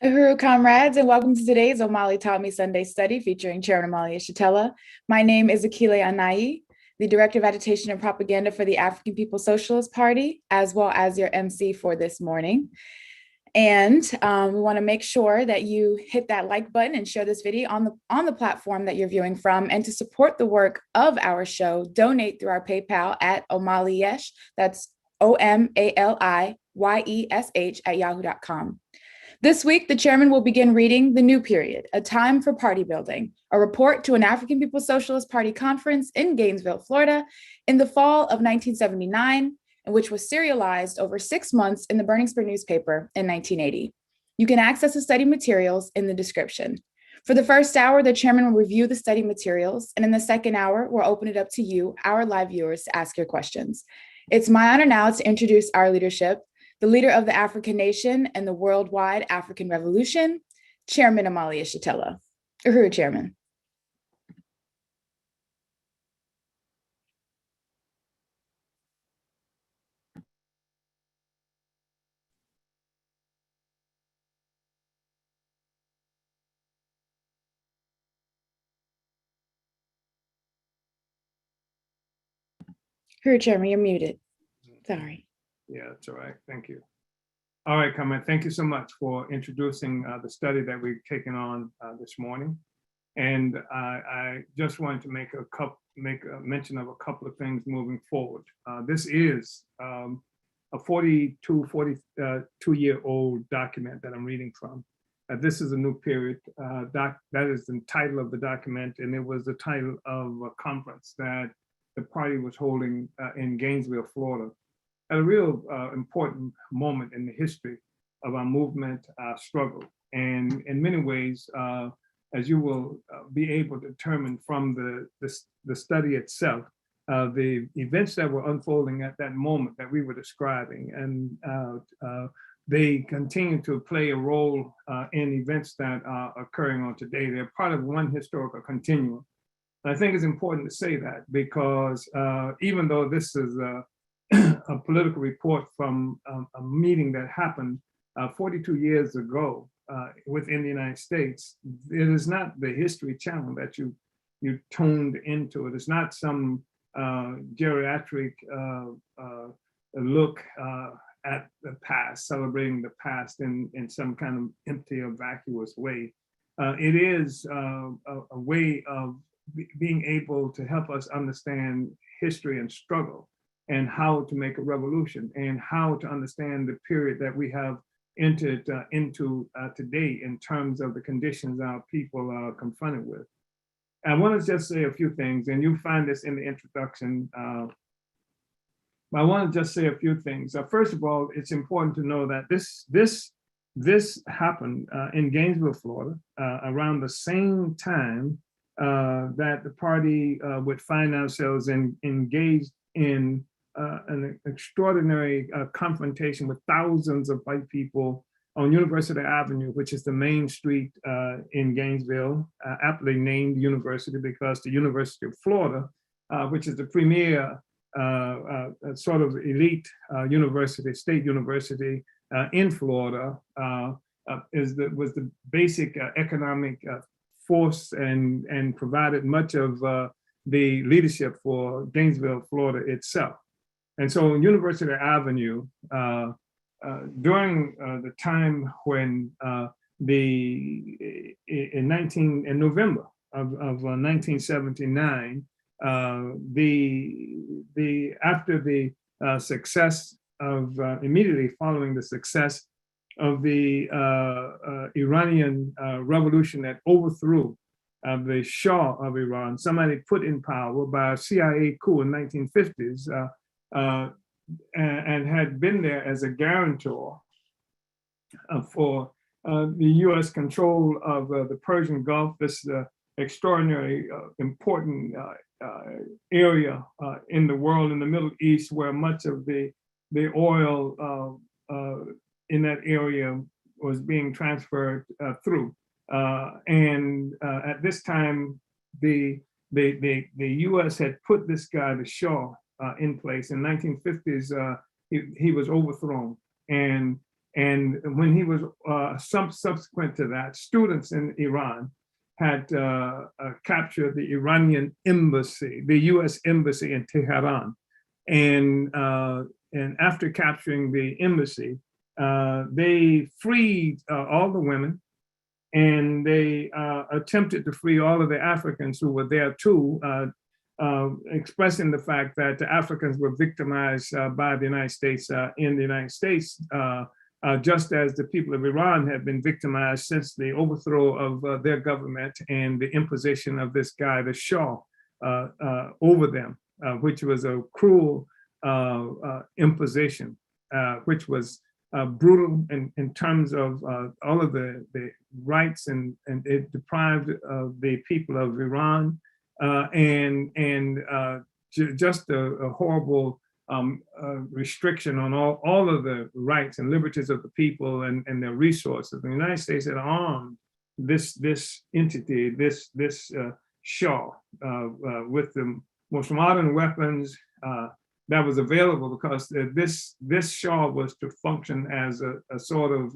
Uhuru comrades, and welcome to today's Omali Taught Me Sunday study featuring Chairman Omali Yeshitela. My name is Akile Anai, the Director of Agitation and Propaganda for the African People's Socialist Party, as well as your MC for this morning. And we want to make sure that you hit that like button and share this video on the platform that you're viewing from. And to support the work of our show, donate through our PayPal at Omali Yesh. That's OMALIYESH at yahoo.com. This week, the chairman will begin reading The New Period, A Time for Party Building, a report to an African People's Socialist Party conference in Gainesville, Florida, in the fall of 1979, and which was serialized over 6 months in the Burning Spear newspaper in 1980. You can access the study materials in the description. For the first hour, the chairman will review the study materials, and in the second hour, we'll open it up to you, our live viewers, to ask your questions. It's my honor now to introduce our leadership, the leader of the African nation and the worldwide African Revolution, Chairman Omali Yeshitela. Uhuru, Chairman. Uhuru, Chairman, you're muted. Sorry. Yeah, that's all right. Thank you. All right, Carmen, thank you so much for introducing the study that we've taken on this morning. And I just wanted to make a mention of a couple of things moving forward. This is a 42-year-old document that I'm reading from. This is a new period. That is the title of the document, and it was the title of a conference that the party was holding in Gainesville, Florida, at a real important moment in the history of our movement struggle. And in many ways, as you will be able to determine from the study itself, the events that were unfolding at that moment that we were describing, and they continue to play a role in events that are occurring on today. They're part of one historical continuum. And I think it's important to say that because even though this is a political report from a meeting that happened 42 years ago within the United States, it is not the History Channel that you tuned into. It is not some geriatric look at the past, celebrating the past in some kind of empty or vacuous way. It is a way of being able to help us understand history and struggle, and how to make a revolution, and how to understand the period that we have entered into today in terms of the conditions our people are confronted with. I want to just say a few things, and you find this in the introduction. I want to just say a few things. First of all, it's important to know that this happened in Gainesville, Florida, around the same time that the party would find ourselves engaged in an extraordinary confrontation with thousands of white people on University Avenue, which is the main street in Gainesville, aptly named University because the University of Florida, which is the premier sort of elite university, state university in Florida, was the basic economic force and provided much of the leadership for Gainesville, Florida itself. And so University Avenue, during the time when in November of 1979, after the success of, immediately following the success of the Iranian revolution that overthrew the Shah of Iran, somebody put in power by a CIA coup in 1950s, and had been there as a guarantor for the US control of the Persian Gulf, this extraordinary important area in the world, in the Middle East, where much of the oil in that area was being transferred through. And at this time, the US had put this guy, the Shah, in place. In 1950s, he was overthrown. And And when he was subsequent to that, students in Iran had captured the Iranian embassy, the U.S. embassy in Tehran. And after capturing the embassy, they freed all the women, and they attempted to free all of the Africans who were there too, expressing the fact that the Africans were victimized by the United States in the United States, just as the people of Iran had been victimized since the overthrow of their government and the imposition of this guy, the Shah, over them, which was a cruel imposition, which was brutal in terms of all of the rights, and it deprived the people of Iran just a horrible restriction on all of the rights and liberties of the people and their resources. The United States had armed this entity, this Shah, with the most modern weapons that was available, because this Shah was to function as a sort of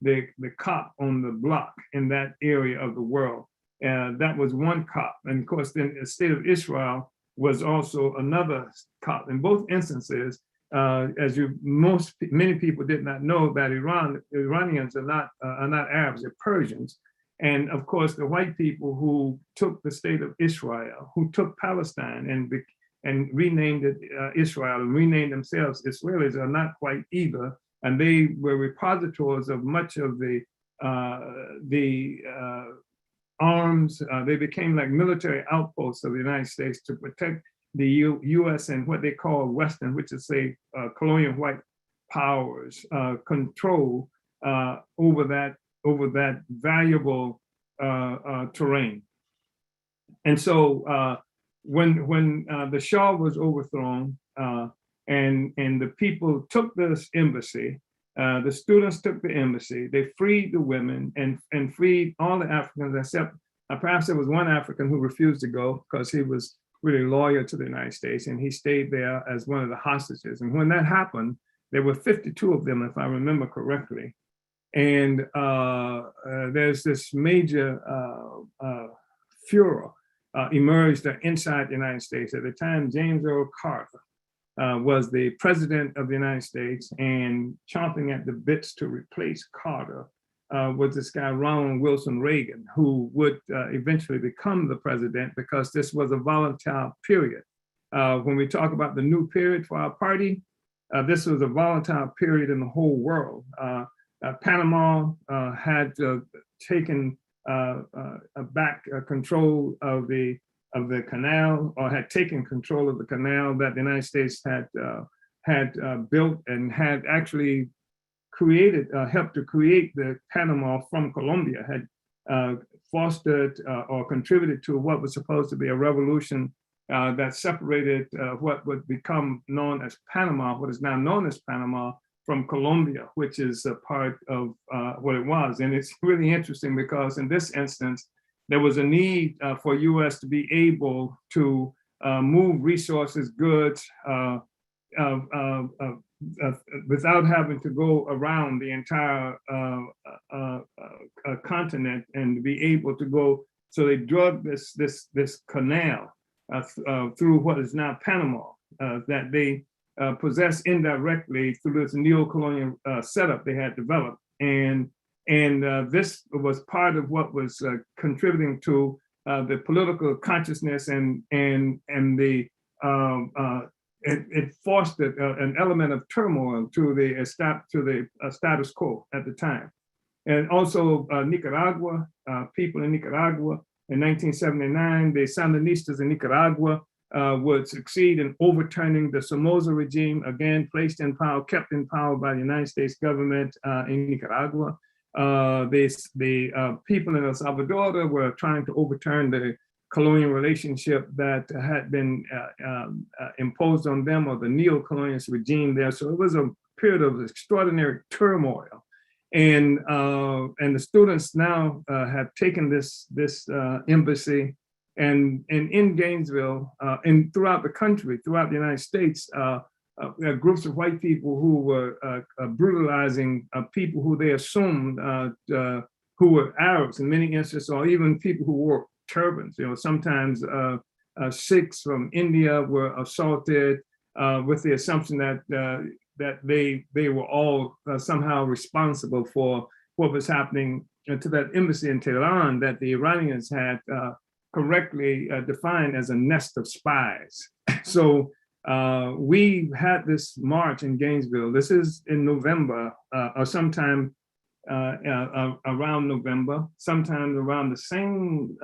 the cop on the block in that area of the world. That was one cop. And of course, then the state of Israel was also another cop. In both instances, as many people did not know, that Iranians are not Arabs, they're Persians. And of course, the white people who took the state of Israel, who took Palestine and renamed it Israel, and renamed themselves Israelis, are not white either. And they were repositories of much of the arms. They became like military outposts of the United States to protect the U.S. and what they call Western, which is say colonial white powers, control over that valuable terrain. And so when the Shah was overthrown and the people took this embassy, the students took the embassy, they freed the women and freed all the Africans, except perhaps there was one African who refused to go because he was really loyal to the United States, and he stayed there as one of the hostages. And when that happened, there were 52 of them, if I remember correctly. And there's this major furor emerged inside the United States. At the time, James Earl Carter was the president of the United States, and chomping at the bits to replace Carter was this guy, Ronald Wilson Reagan, who would eventually become the president, because this was a volatile period. When we talk about the new period for our party, this was a volatile period in the whole world. Panama had taken back control of the canal, or had taken control of the canal that the United States had built, and had actually helped to create the Panama from Colombia, had fostered or contributed to what was supposed to be a revolution that separated what would become known as Panama, what is now known as Panama, from Colombia, which is a part of what it was. And it's really interesting because in this instance, there was a need for US to be able to move resources, goods, without having to go around the entire continent, and to be able to go. So they drug this canal through what is now Panama, that they possess indirectly through this neo-colonial setup they had developed. And this was part of what was contributing to the political consciousness, and the it fostered an element of turmoil to the status quo at the time. And also Nicaragua, people in Nicaragua in 1979, the Sandinistas in Nicaragua would succeed in overturning the Somoza regime, again placed in power, kept in power by the United States government in Nicaragua. The people in El Salvador were trying to overturn the colonial relationship that had been imposed on them, or the neo-colonialist regime there. So it was a period of extraordinary turmoil. And the students now have taken this embassy, and in Gainesville, and throughout the country, throughout the United States, groups of white people who were brutalizing people who they assumed who were Arabs in many instances, or even people who wore turbans. Sometimes Sikhs from India were assaulted with the assumption that they were all somehow responsible for what was happening to that embassy in Tehran that the Iranians had correctly defined as a nest of spies. So we had this march in Gainesville. This is in November or sometime around November, sometime around the same,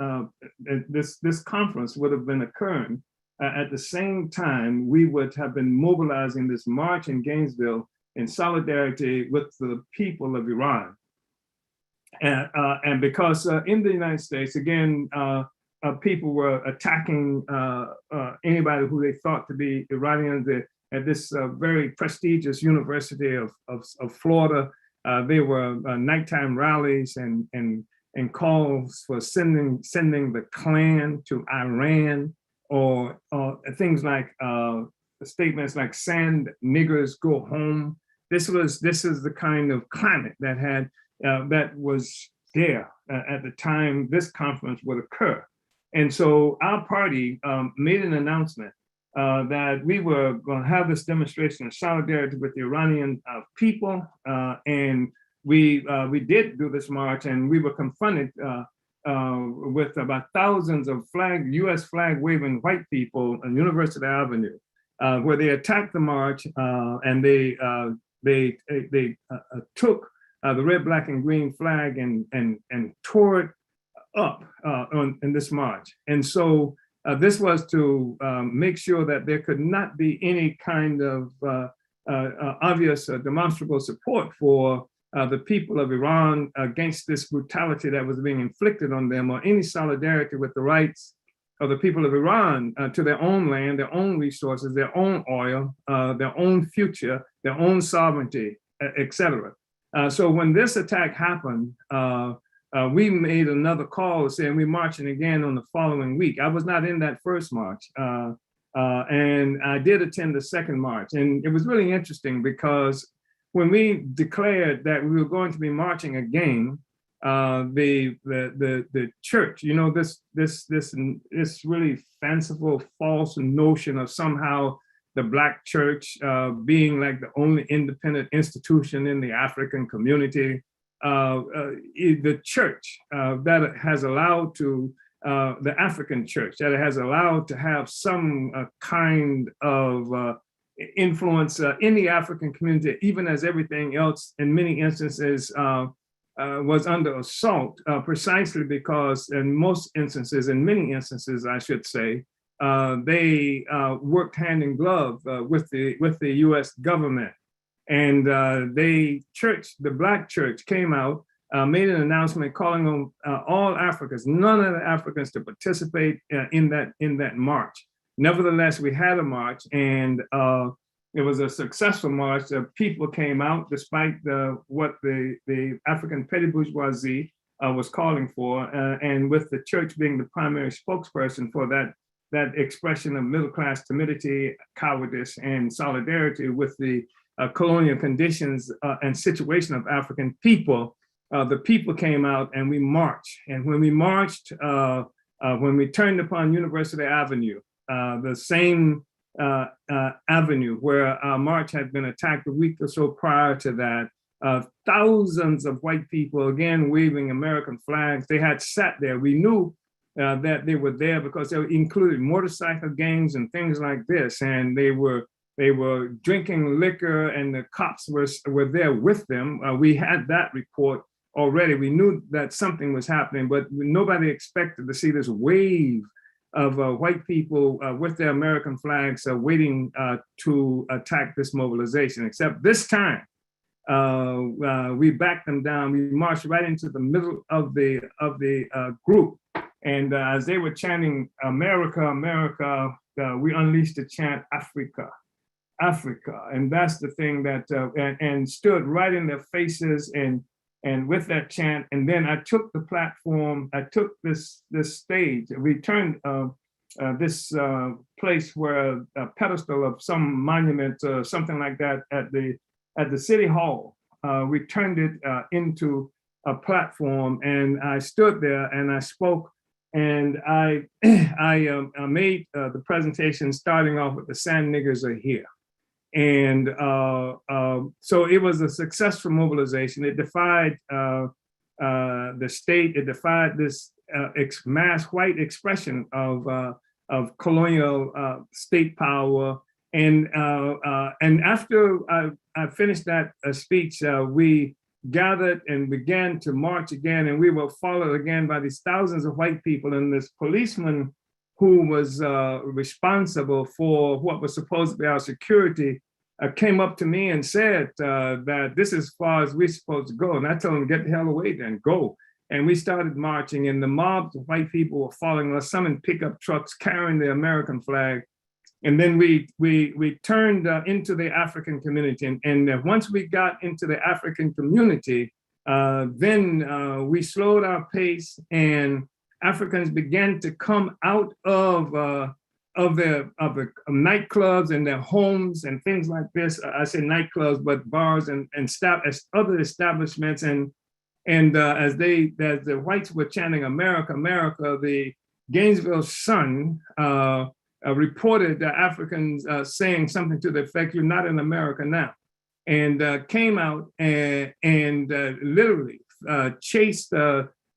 this conference would have been occurring. At the same time, we would have been mobilizing this march in Gainesville in solidarity with the people of Iran. And because in the United States, again, people were attacking anybody who they thought to be Iranians at this very prestigious University of Florida. There were nighttime rallies and calls for sending the Klan to Iran, or things like statements like "send niggers, go home." This is the kind of climate that was there at the time this conference would occur. And so our party made an announcement that we were going to have this demonstration of solidarity with the Iranian people, and we did do this march, and we were confronted with about thousands of U.S. flag waving white people on University Avenue, where they attacked the march, and they took the red, black, and green flag and tore it up in this march. And so this was to make sure that there could not be any kind of obvious demonstrable support for the people of Iran against this brutality that was being inflicted on them, or any solidarity with the rights of the people of Iran to their own land, their own resources, their own oil, their own future, their own sovereignty, etc. So when this attack happened, we made another call saying we're marching again on the following week. I was not in that first march, and I did attend the second march. And it was really interesting because when we declared that we were going to be marching again, the church, this really fanciful, false notion of somehow the Black church being like the only independent institution in the African community, the church that has allowed to, the African church that has allowed to have some kind of influence in the African community, even as everything else in many instances was under assault, precisely because in many instances, I should say, they worked hand in glove with the U.S. government. And the Black church came out, made an announcement calling on all Africans, none of the Africans, to participate in that march. Nevertheless, we had a march, and it was a successful march. People came out despite what the African petty bourgeoisie was calling for, and with the church being the primary spokesperson for that expression of middle-class timidity, cowardice, and solidarity with the colonial conditions and situation of African people. The people came out and we marched. And when we marched, when we turned upon University Avenue, the same avenue where our march had been attacked a week or so prior to that, thousands of white people, again, waving American flags, they had sat there. We knew that they were there because they included motorcycle gangs and things like this. And they were drinking liquor, and the cops were there with them. We had that report already. We knew that something was happening, but nobody expected to see this wave of white people with their American flags waiting to attack this mobilization. Except this time, we backed them down. We marched right into the middle of the group, and as they were chanting "America, America," we unleashed the chant "Africa, Africa," and that's the thing that and stood right in their faces and with that chant. And then I took the platform, I took this stage. We turned this place where a pedestal of some monument or something like that at the city hall. We turned it into a platform, and I stood there and I spoke, and I made the presentation starting off with "The Sand Niggers Are Here." And so it was a successful mobilization. It defied the state. It defied this mass white expression of colonial state power. And after I finished that speech, we gathered and began to march again, and we were followed again by these thousands of white people, and this policeman who was responsible for what was supposed to be our security came up to me and said that this is as far as we're supposed to go. And I told him, get the hell away then, go. And we started marching, and the mobs of white people were following us, some in pickup trucks carrying the American flag. And then we turned into the African community. And once we got into the African community, then we slowed our pace, and Africans began to come out of the nightclubs and their homes and things like this. I say nightclubs, but bars and other establishments. And as the whites were chanting "America, America," the Gainesville Sun reported Africans saying something to the effect, "You're not in America now," and came out and literally chased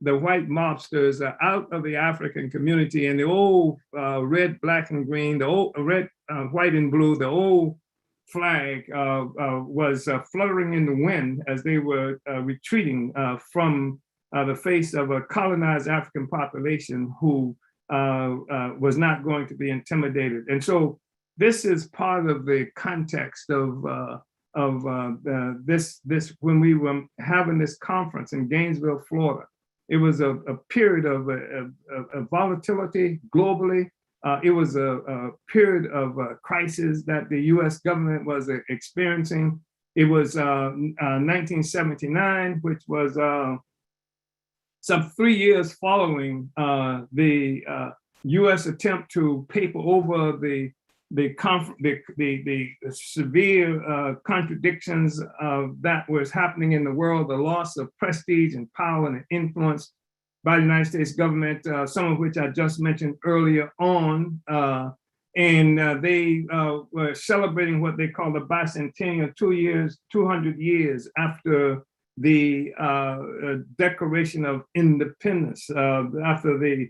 the white mobsters out of the African community. And the old red, black, and green, the old red, white, and blue, the old flag was fluttering in the wind as they were retreating from the face of a colonized African population who was not going to be intimidated. And so this is part of the context of this when we were having this conference in Gainesville, Florida. It was a period of volatility globally. It was a period of crisis that the U.S. government was experiencing. It was 1979, which was some 3 years following the U.S. attempt to paper over the severe contradictions that was happening in the world, the loss of prestige and power and influence by the United States government, some of which I just mentioned earlier on. And they were celebrating what they call the bicentennial, 200 years after the Declaration of Independence, after the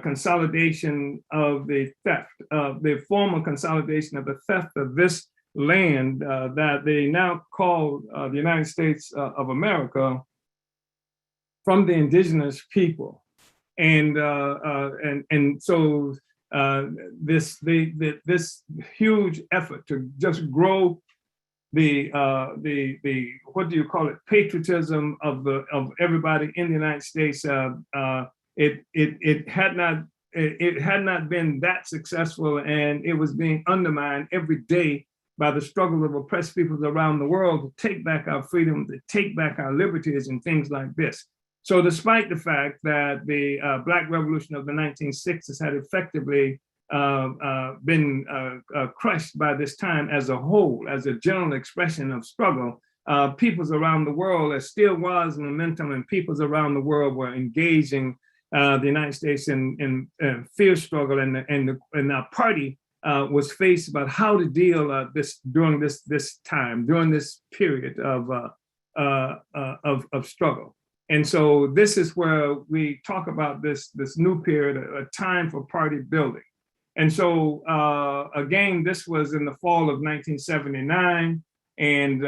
consolidation of the theft, the formal consolidation of the theft of this land that they now call the United States of America from the indigenous people. And so this huge effort to just grow the what do you call it, patriotism of everybody in the United States, it had not been that successful, and it was being undermined every day by the struggle of oppressed peoples around the world to take back our freedom, to take back our liberties, and things like this. So despite the fact that the Black Revolution of the 1960s had effectively been crushed by this time as a whole, as a general expression of struggle, peoples around the world, there still was momentum, and peoples around the world were engaging the United States in fierce struggle, and our party was faced about how to deal during this time, during this period of struggle. And so this is where we talk about this new period, a time for party building. And so again, this was in the fall of 1979. And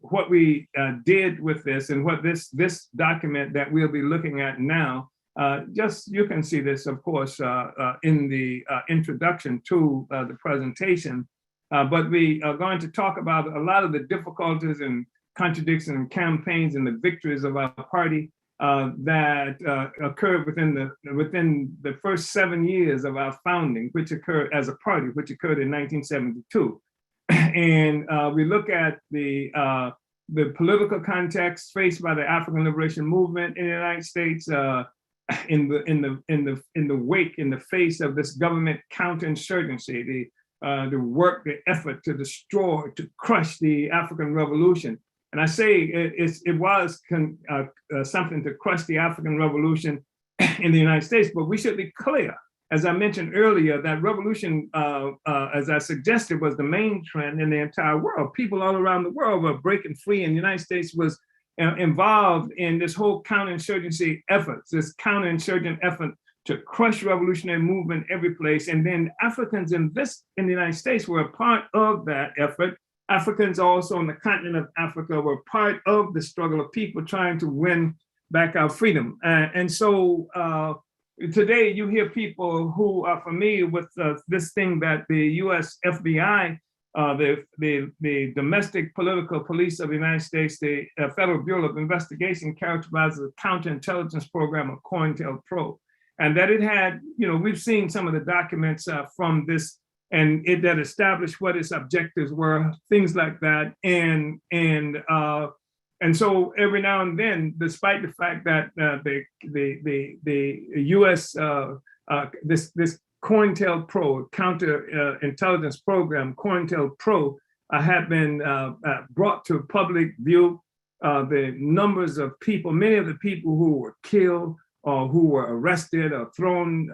what we did with this, and what this document that we'll be looking at now, you can see this, of course, in the introduction to the presentation. But we are going to talk about a lot of the difficulties and contradictions and campaigns and the victories of our party that occurred within the first 7 years of our founding, which occurred as a party, which occurred in 1972. And we look at the political context faced by the African liberation movement in the United States, in the wake, in the face of this government counterinsurgency, the work, the effort to destroy, to crush the African Revolution. And I say it was something to crush the African Revolution in the United States, but we should be clear, as I mentioned earlier, that revolution, as I suggested, was the main trend in the entire world. People all around the world were breaking free, and the United States was involved in this whole counterinsurgency efforts, this counterinsurgent effort to crush revolutionary movement every place. And then Africans in the United States were a part of that effort. Africans also on the continent of Africa were part of the struggle of people trying to win back our freedom. And so today you hear people who are familiar with this thing that the US FBI, the Domestic Political Police of the United States, the Federal Bureau of Investigation, characterizes a counterintelligence program of COINTELPRO. And that it had, we've seen some of the documents from this, and that established what its objectives were, things like that. And so every now and then, despite the fact that the U.S. This COINTELPRO counterintelligence program, COINTELPRO, had been brought to public view. The numbers of people, many of the people who were killed, or who were arrested or thrown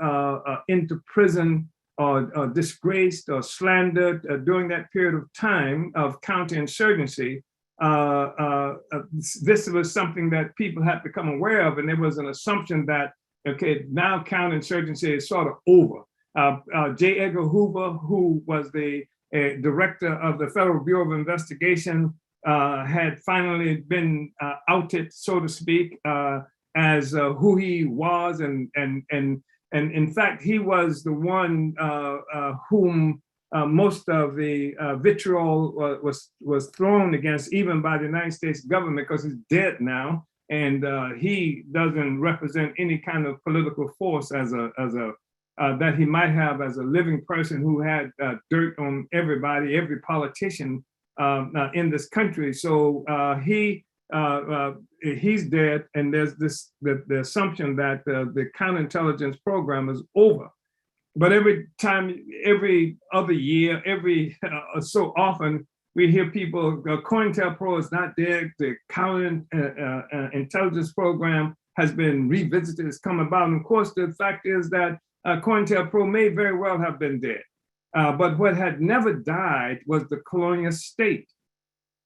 into prison or disgraced or slandered during that period of time of counterinsurgency. This was something that people had become aware of, and there was an assumption that, okay, now counterinsurgency is sort of over. J. Edgar Hoover, who was the director of the Federal Bureau of Investigation, had finally been outed, so to speak, as who he was, and in fact, he was the one whom most of the vitriol was thrown against, even by the United States government, because he's dead now, and he doesn't represent any kind of political force that he might have as a living person who had dirt on everybody, every politician in this country. So he's dead, and there's the assumption that the counterintelligence program is over. But every other year, every so often, we hear people, COINTELPRO is not dead, the counterintelligence program has been revisited, it's come about. And of course, the fact is that COINTELPRO may very well have been dead. But what had never died was the colonial state.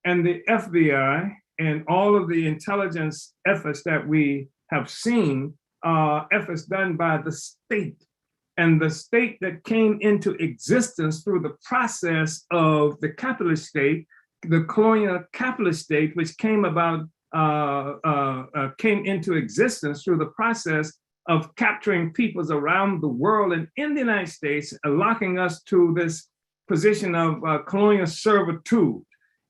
And the FBI and all of the intelligence efforts that we have seen are efforts done by the state. And the state that came into existence through the process of the capitalist state, the colonial capitalist state, which came about, came into existence through the process of capturing peoples around the world and in the United States, locking us to this position of colonial servitude.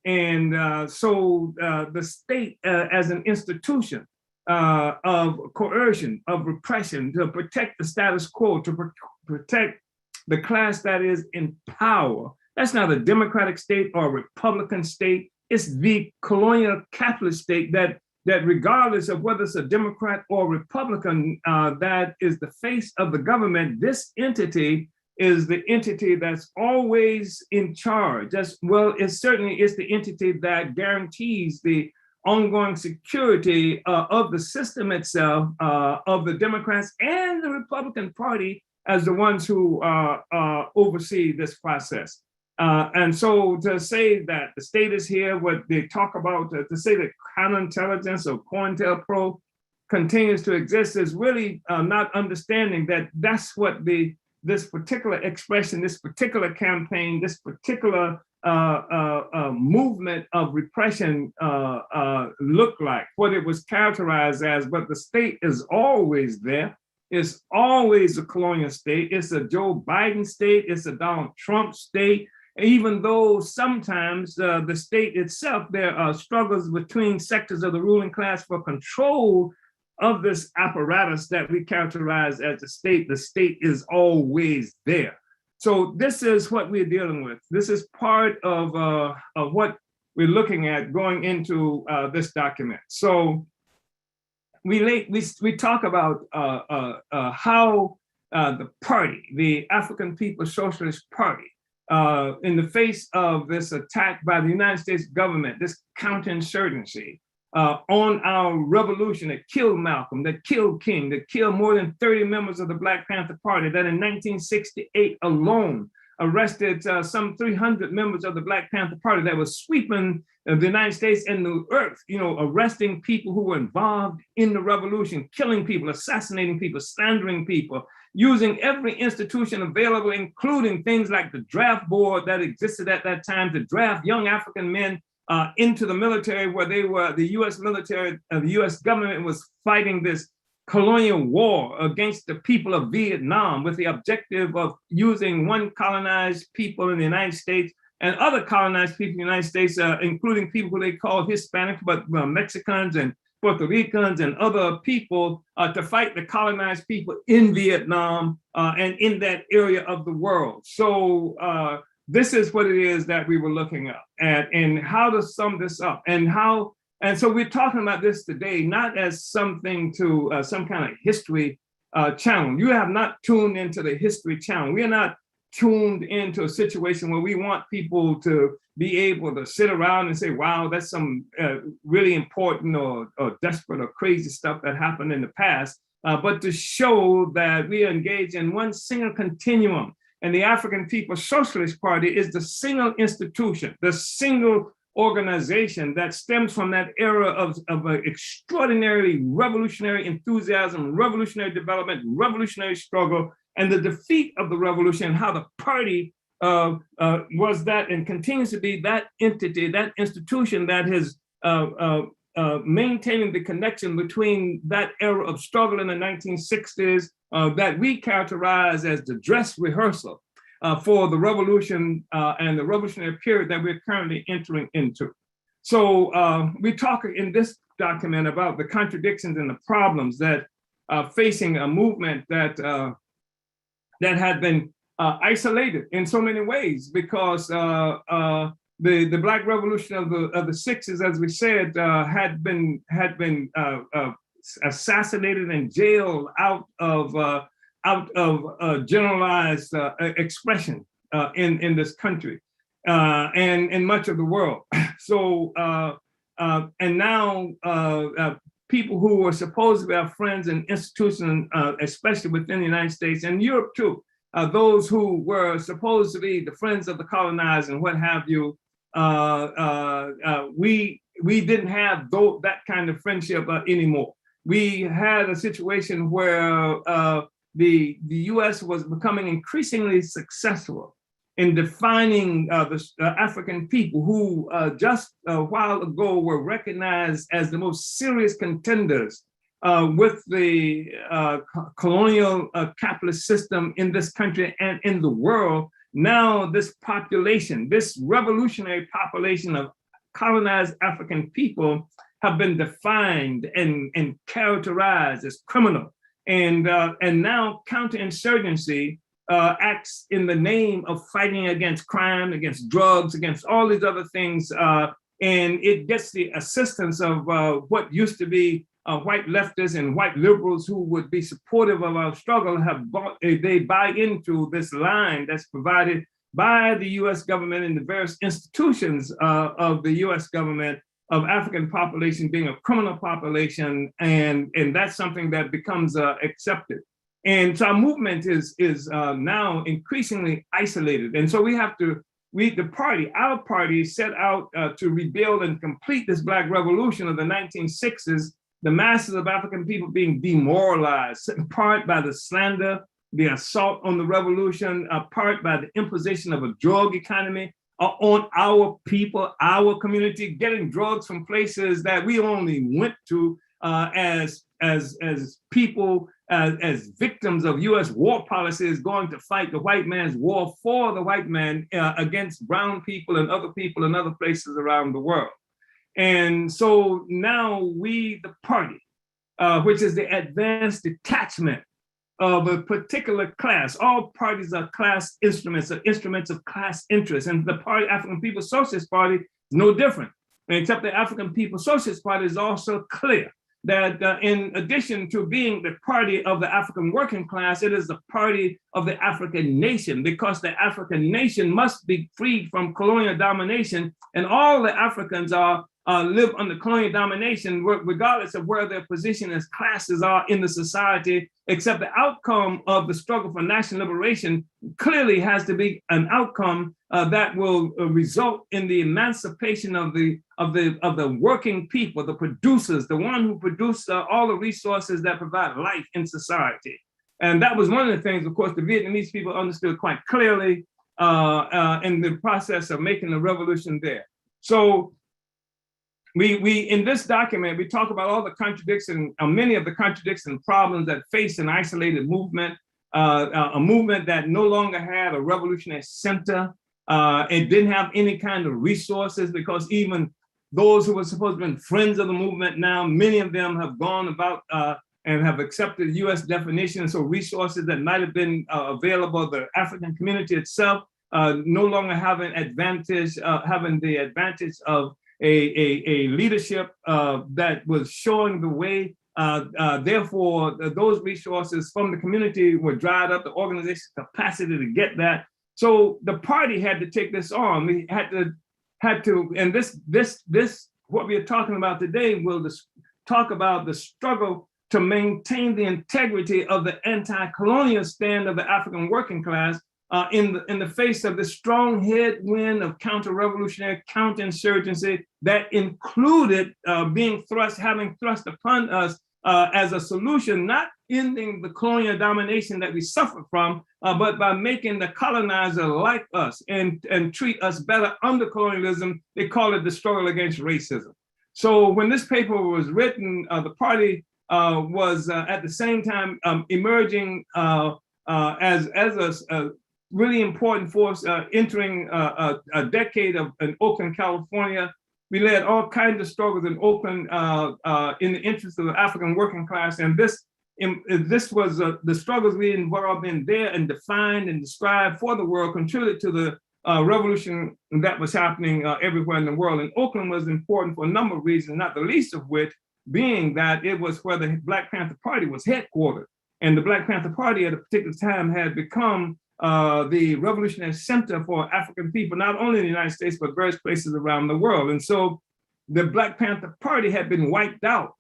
And so the state as an institution of coercion, of repression, to protect the status quo, to protect the class that is in power. That's not a democratic state or a Republican state. It's the colonial capitalist state that regardless of whether it's a Democrat or Republican, that is the face of the government. This entity is the entity that's always in charge. It certainly is the entity that guarantees the ongoing security of the system itself, of the Democrats and the Republican Party as the ones who oversee this process. And so to say that the state is here, what they talk about, to say that counterintelligence or COINTELPRO continues to exist is really not understanding that that's what this particular expression, this particular campaign, this particular movement of repression looked like, what it was characterized as. But the state is always there. It's always a colonial state. It's a Joe Biden state. It's a Donald Trump state. Even though sometimes the state itself, there are struggles between sectors of the ruling class for control of this apparatus that we characterize as the state is always there. So this is what we're dealing with. This is part of what we're looking at going into this document. So we talk about how the party, the African People's Socialist Party, in the face of this attack by the United States government, this counterinsurgency on our revolution that killed Malcolm, that killed King, that killed more than 30 members of the Black Panther Party, that in 1968 alone arrested some 300 members of the Black Panther Party, that was sweeping the United States and the earth, arresting people who were involved in the revolution, killing people, assassinating people, slandering people, using every institution available, including things like the draft board that existed at that time to draft young African men into the military, where they were, the US military, the US government was fighting this colonial war against the people of Vietnam with the objective of using one colonized people in the United States and other colonized people in the United States, including people who they call Hispanic, but Mexicans and Puerto Ricans and other people to fight the colonized people in Vietnam and in that area of the world. So this is what it is that we were looking at and how to sum this up and so we're talking about this today, not as something to some kind of history channel. You have not tuned into the history channel. We are not tuned into a situation where we want people to be able to sit around and say, wow, that's some really important or desperate or crazy stuff that happened in the past, but to show that we are engaged in one single continuum. And the African People's Socialist Party is the single institution, the single organization that stems from that era of extraordinarily revolutionary enthusiasm, revolutionary development, revolutionary struggle, and the defeat of the revolution, how the party was that and continues to be that entity, that institution that has maintaining the connection between that era of struggle in the 1960s that we characterize as the dress rehearsal for the revolution and the revolutionary period that we're currently entering into. So we talk in this document about the contradictions and the problems that facing a movement that that had been isolated in so many ways, because the Black Revolution of the 60s, as we said, had been assassinated and jailed out of generalized expression in this country and in much of the world. So and now people who were supposed to be our friends and institutions, especially within the United States and Europe too, those who were supposed to be the friends of the colonized and what have you, we didn't have that kind of friendship anymore. We had a situation where the U.S. was becoming increasingly successful in defining the African people who just a while ago were recognized as the most serious contenders with the colonial capitalist system in this country and in the world. Now this population, this revolutionary population of colonized African people have been defined and characterized as criminal. And now counterinsurgency acts in the name of fighting against crime, against drugs, against all these other things. And it gets the assistance of what used to be white leftists and white liberals who would be supportive of our struggle they buy into this line that's provided by the US government and the various institutions of the US government of African population being a criminal population, and that's something that becomes accepted. And so our movement is now increasingly isolated. And so we have to, our party set out to rebuild and complete this Black Revolution of the 1960s, the masses of African people being demoralized, in part by the slander, the assault on the revolution, part by the imposition of a drug economy on our people, our community, getting drugs from places that we only went to as people, as victims of US war policies, going to fight the white man's war for the white man against brown people and other people in other places around the world. And so now we, the party, which is the advanced detachment of a particular class. All parties are class instruments, are instruments of class interest. And the party, African People's Socialist Party, is no different, except the African People's Socialist Party is also clear that in addition to being the party of the African working class, it is the party of the African nation, because the African nation must be freed from colonial domination, and all the Africans live under colonial domination, regardless of where their position as classes are in the society, except the outcome of the struggle for national liberation clearly has to be an outcome that will result in the emancipation of the working people, the producers, the one who produce all the resources that provide life in society. And that was one of the things, of course, the Vietnamese people understood quite clearly in the process of making the revolution there. So we in this document, we talk about all the contradictions, many of the contradictions and problems that face an isolated movement, a movement that no longer had a revolutionary center. It didn't have any kind of resources, because even those who were supposed to be friends of the movement now, many of them have gone about and have accepted U.S. definition. So resources that might have been available, the African community itself no longer having the advantage of a leadership that was showing the way. Therefore, those resources from the community were dried up, the organization capacity to get that. So the party had to take this on. We had to, and this what we are talking about today will talk about the struggle to maintain the integrity of the anti-colonial stand of the African working class in the face of the strong headwind of counter-revolutionary counterinsurgency that included having thrust upon us as a solution, not ending the colonial domination that we suffered from, but by making the colonizer like us and treat us better under colonialism. They call it the struggle against racism. So when this paper was written, the party was at the same time emerging as a really important force entering a decade in Oakland, California. We led all kinds of struggles in Oakland in the interest of the African working class. And this was the struggles we involved in there and defined and described for the world, contributed to the revolution that was happening everywhere in the world. And Oakland was important for a number of reasons, not the least of which being that it was where the Black Panther Party was headquartered. And the Black Panther Party at a particular time had become the revolutionary center for African people, not only in the United States, but various places around the world. And so the Black Panther Party had been wiped out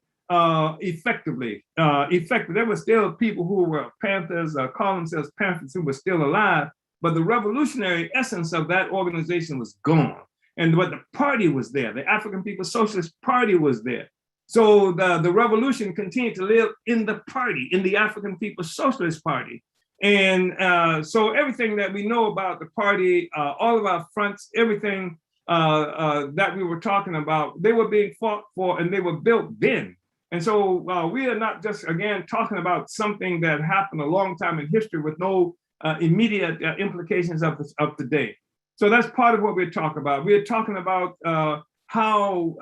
effectively. There were still people who were Panthers, call themselves Panthers, who were still alive, but the revolutionary essence of that organization was gone. But the party was there. The African People's Socialist Party was there. So the revolution continued to live in the party, in the African People's Socialist Party. And so everything that we know about the party, all of our fronts, everything that we were talking about, they were being fought for and they were built then. And so we are not just, again, talking about something that happened a long time in history with no immediate implications of today. So that's part of what we're talking about. We're talking about how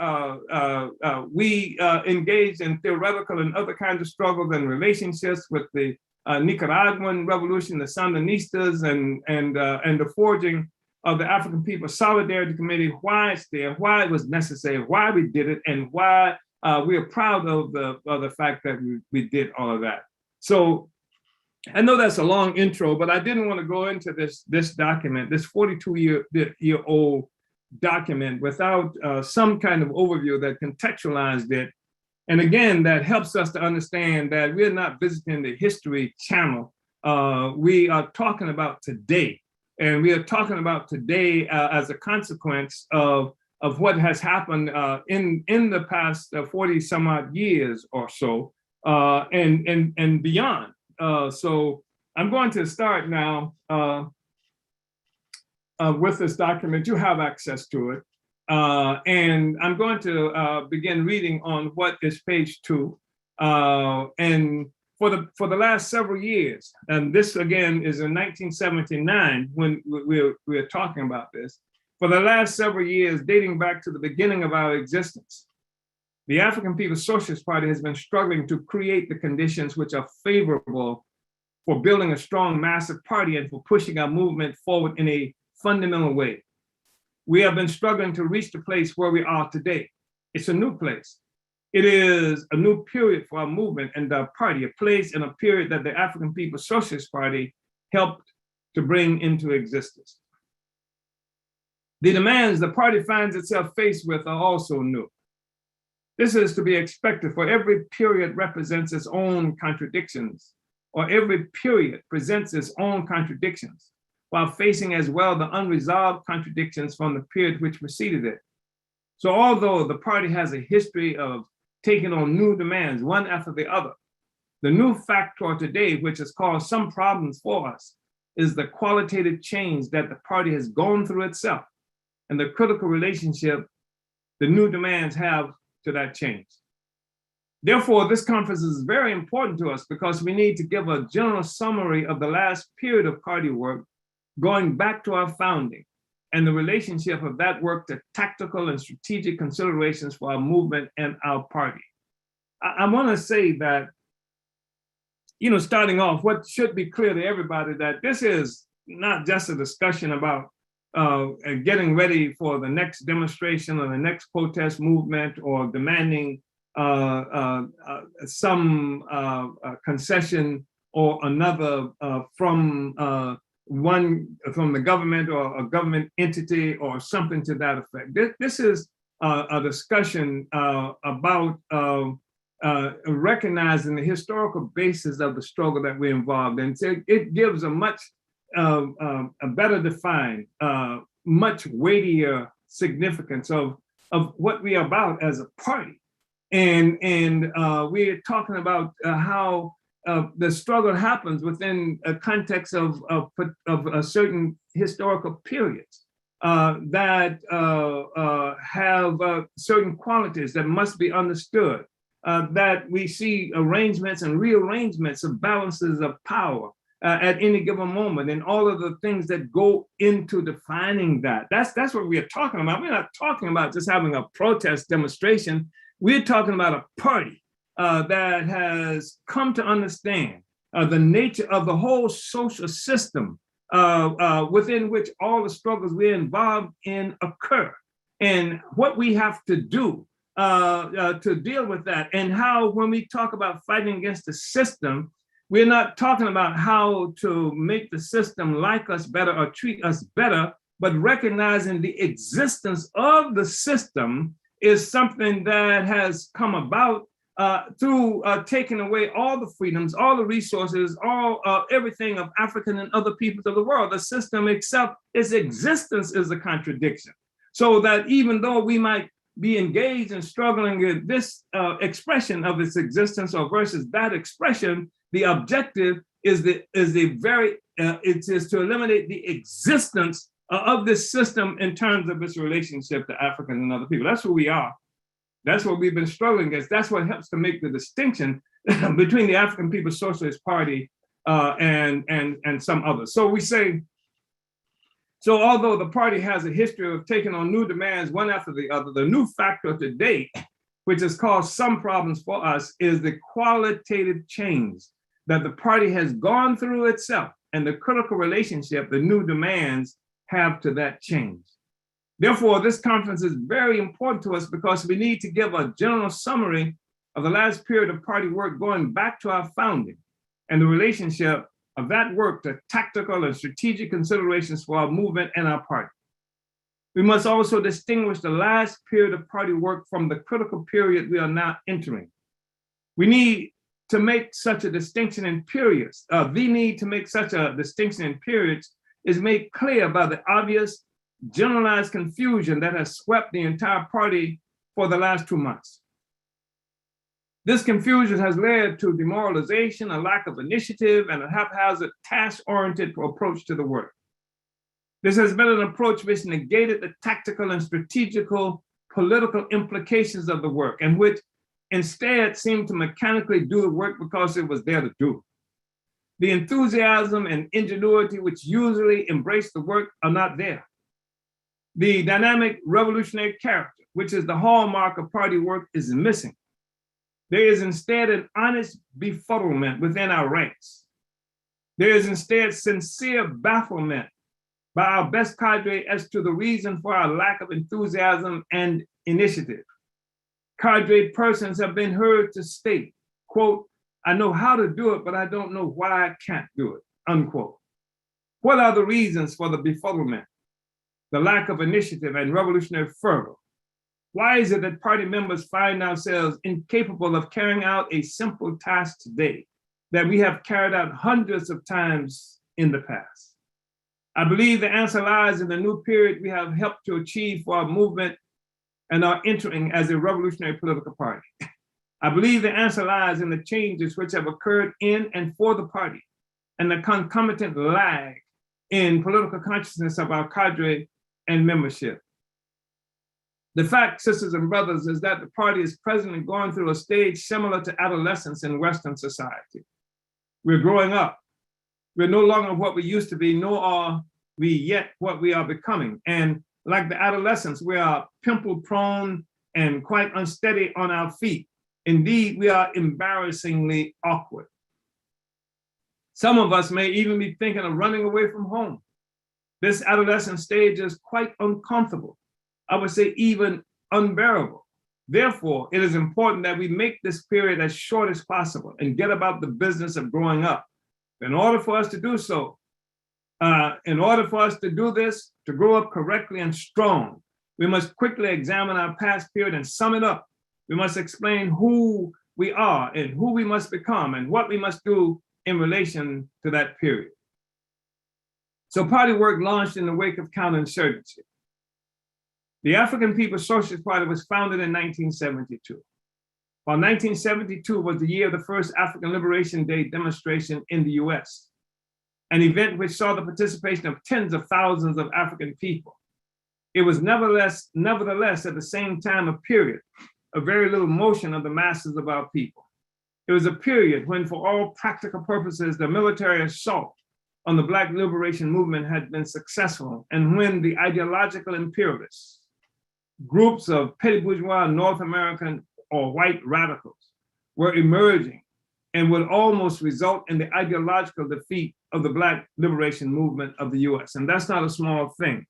we engaged in theoretical and other kinds of struggles and relationships with the Nicaraguan revolution, the Sandinistas, and the forging of the African People's Solidarity Committee, why it's there, why it was necessary, why we did it, and why we are proud of the fact that we did all of that. So I know that's a long intro, but I didn't want to go into this document, this 42-year-old document, without some kind of overview that contextualized it. And again, that helps us to understand that we're not visiting the History Channel. We are talking about today. And we are talking about today as a consequence of what has happened in the past 40 some odd years or so, and beyond. So I'm going to start now with this document. You have access to it. And I'm going to begin reading on what is page 2. And for the last several years, and this again is in 1979 when we're talking about this, for the last several years, dating back to the beginning of our existence, the African People's Socialist Party has been struggling to create the conditions which are favorable for building a strong, massive party and for pushing our movement forward in a fundamental way. We have been struggling to reach the place where we are today. It's a new place. It is a new period for our movement and our party, a place and a period that the African People's Socialist Party helped to bring into existence. The demands the party finds itself faced with are also new. This is to be expected, for every period represents its own contradictions, or every period presents its own contradictions, while facing as well the unresolved contradictions from the period which preceded it. So although the party has a history of taking on new demands, one after the other, the new factor today, which has caused some problems for us, is the qualitative change that the party has gone through itself and the critical relationship the new demands have to that change. Therefore, this conference is very important to us because we need to give a general summary of the last period of party work, going back to our founding and the relationship of that work to tactical and strategic considerations for our movement and our party. I want to say that, starting off, what should be clear to everybody that this is not just a discussion about getting ready for the next demonstration or the next protest movement or demanding some concession or another from the government or a government entity or something to that effect. This is a discussion about recognizing the historical basis of the struggle that we're involved in. So it gives a much a better defined, much weightier significance of what we are about as a party. And we're talking about how the struggle happens within a context of a certain historical periods that have certain qualities that must be understood, that we see arrangements and rearrangements of balances of power at any given moment, and all of the things that go into defining that. That's what we are talking about. We're not talking about just having a protest demonstration. We're talking about a party that has come to understand the nature of the whole social system within which all the struggles we're involved in occur, and what we have to do to deal with that, and how when we talk about fighting against the system, we're not talking about how to make the system like us better or treat us better, but recognizing the existence of the system is something that has come about through taking away all the freedoms, all the resources, everything of African and other peoples of the world. The system itself, its existence is a contradiction. So that even though we might be engaged in struggling with this expression of its existence or versus that expression, the objective is to eliminate the existence of this system in terms of its relationship to Africans and other people. That's who we are. That's what we've been struggling against. That's what helps to make the distinction between the African People's Socialist Party and some others. So we say, so although the party has a history of taking on new demands one after the other, the new factor today, which has caused some problems for us, is the qualitative change that the party has gone through itself and the critical relationship the new demands have to that change. Therefore, this conference is very important to us because we need to give a general summary of the last period of party work going back to our founding and the relationship of that work to tactical and strategic considerations for our movement and our party. We must also distinguish the last period of party work from the critical period we are now entering. We need to make such a distinction in periods. The need to make such a distinction in periods is made clear by the obvious generalized confusion that has swept the entire party for the last 2 months. This confusion has led to demoralization, a lack of initiative, and a haphazard task-oriented approach to the work. This has been an approach which negated the tactical and strategical political implications of the work, and which instead seemed to mechanically do the work because it was there to do. The enthusiasm and ingenuity which usually embrace the work are not there. The dynamic revolutionary character, which is the hallmark of party work, is missing. There is instead an honest befuddlement within our ranks. There is instead sincere bafflement by our best cadre as to the reason for our lack of enthusiasm and initiative. Cadre persons have been heard to state, quote, "I know how to do it, but I don't know why I can't do it," unquote. What are the reasons for the befuddlement, the lack of initiative and revolutionary fervor? Why is it that party members find ourselves incapable of carrying out a simple task today that we have carried out hundreds of times in the past? I believe the answer lies in the new period we have helped to achieve for our movement and are entering as a revolutionary political party. I believe the answer lies in the changes which have occurred in and for the party and the concomitant lag in political consciousness of our cadre and membership. The fact, sisters and brothers, is that the party is presently going through a stage similar to adolescence in Western society. We're growing up. We're no longer what we used to be, nor are we yet what we are becoming. And like the adolescents, we are pimple prone and quite unsteady on our feet. Indeed, we are embarrassingly awkward. Some of us may even be thinking of running away from home. This adolescent stage is quite uncomfortable. I would say even unbearable. Therefore, it is important that we make this period as short as possible and get about the business of growing up. In order for us to do so, in order for us to do this, to grow up correctly and strong, we must quickly examine our past period and sum it up. We must explain who we are and who we must become and what we must do in relation to that period. So party work launched in the wake of counterinsurgency. The African People's Socialist Party was founded in 1972. While 1972 was the year of the first African Liberation Day demonstration in the US, an event which saw the participation of tens of thousands of African people. It was nevertheless at the same time a period of very little motion of the masses of our people. It was a period when, for all practical purposes, the military assault on the Black liberation movement had been successful, and when the ideological imperialists, groups of petty bourgeois North American or white radicals, were emerging and would almost result in the ideological defeat of the Black liberation movement of the US. And that's not a small thing.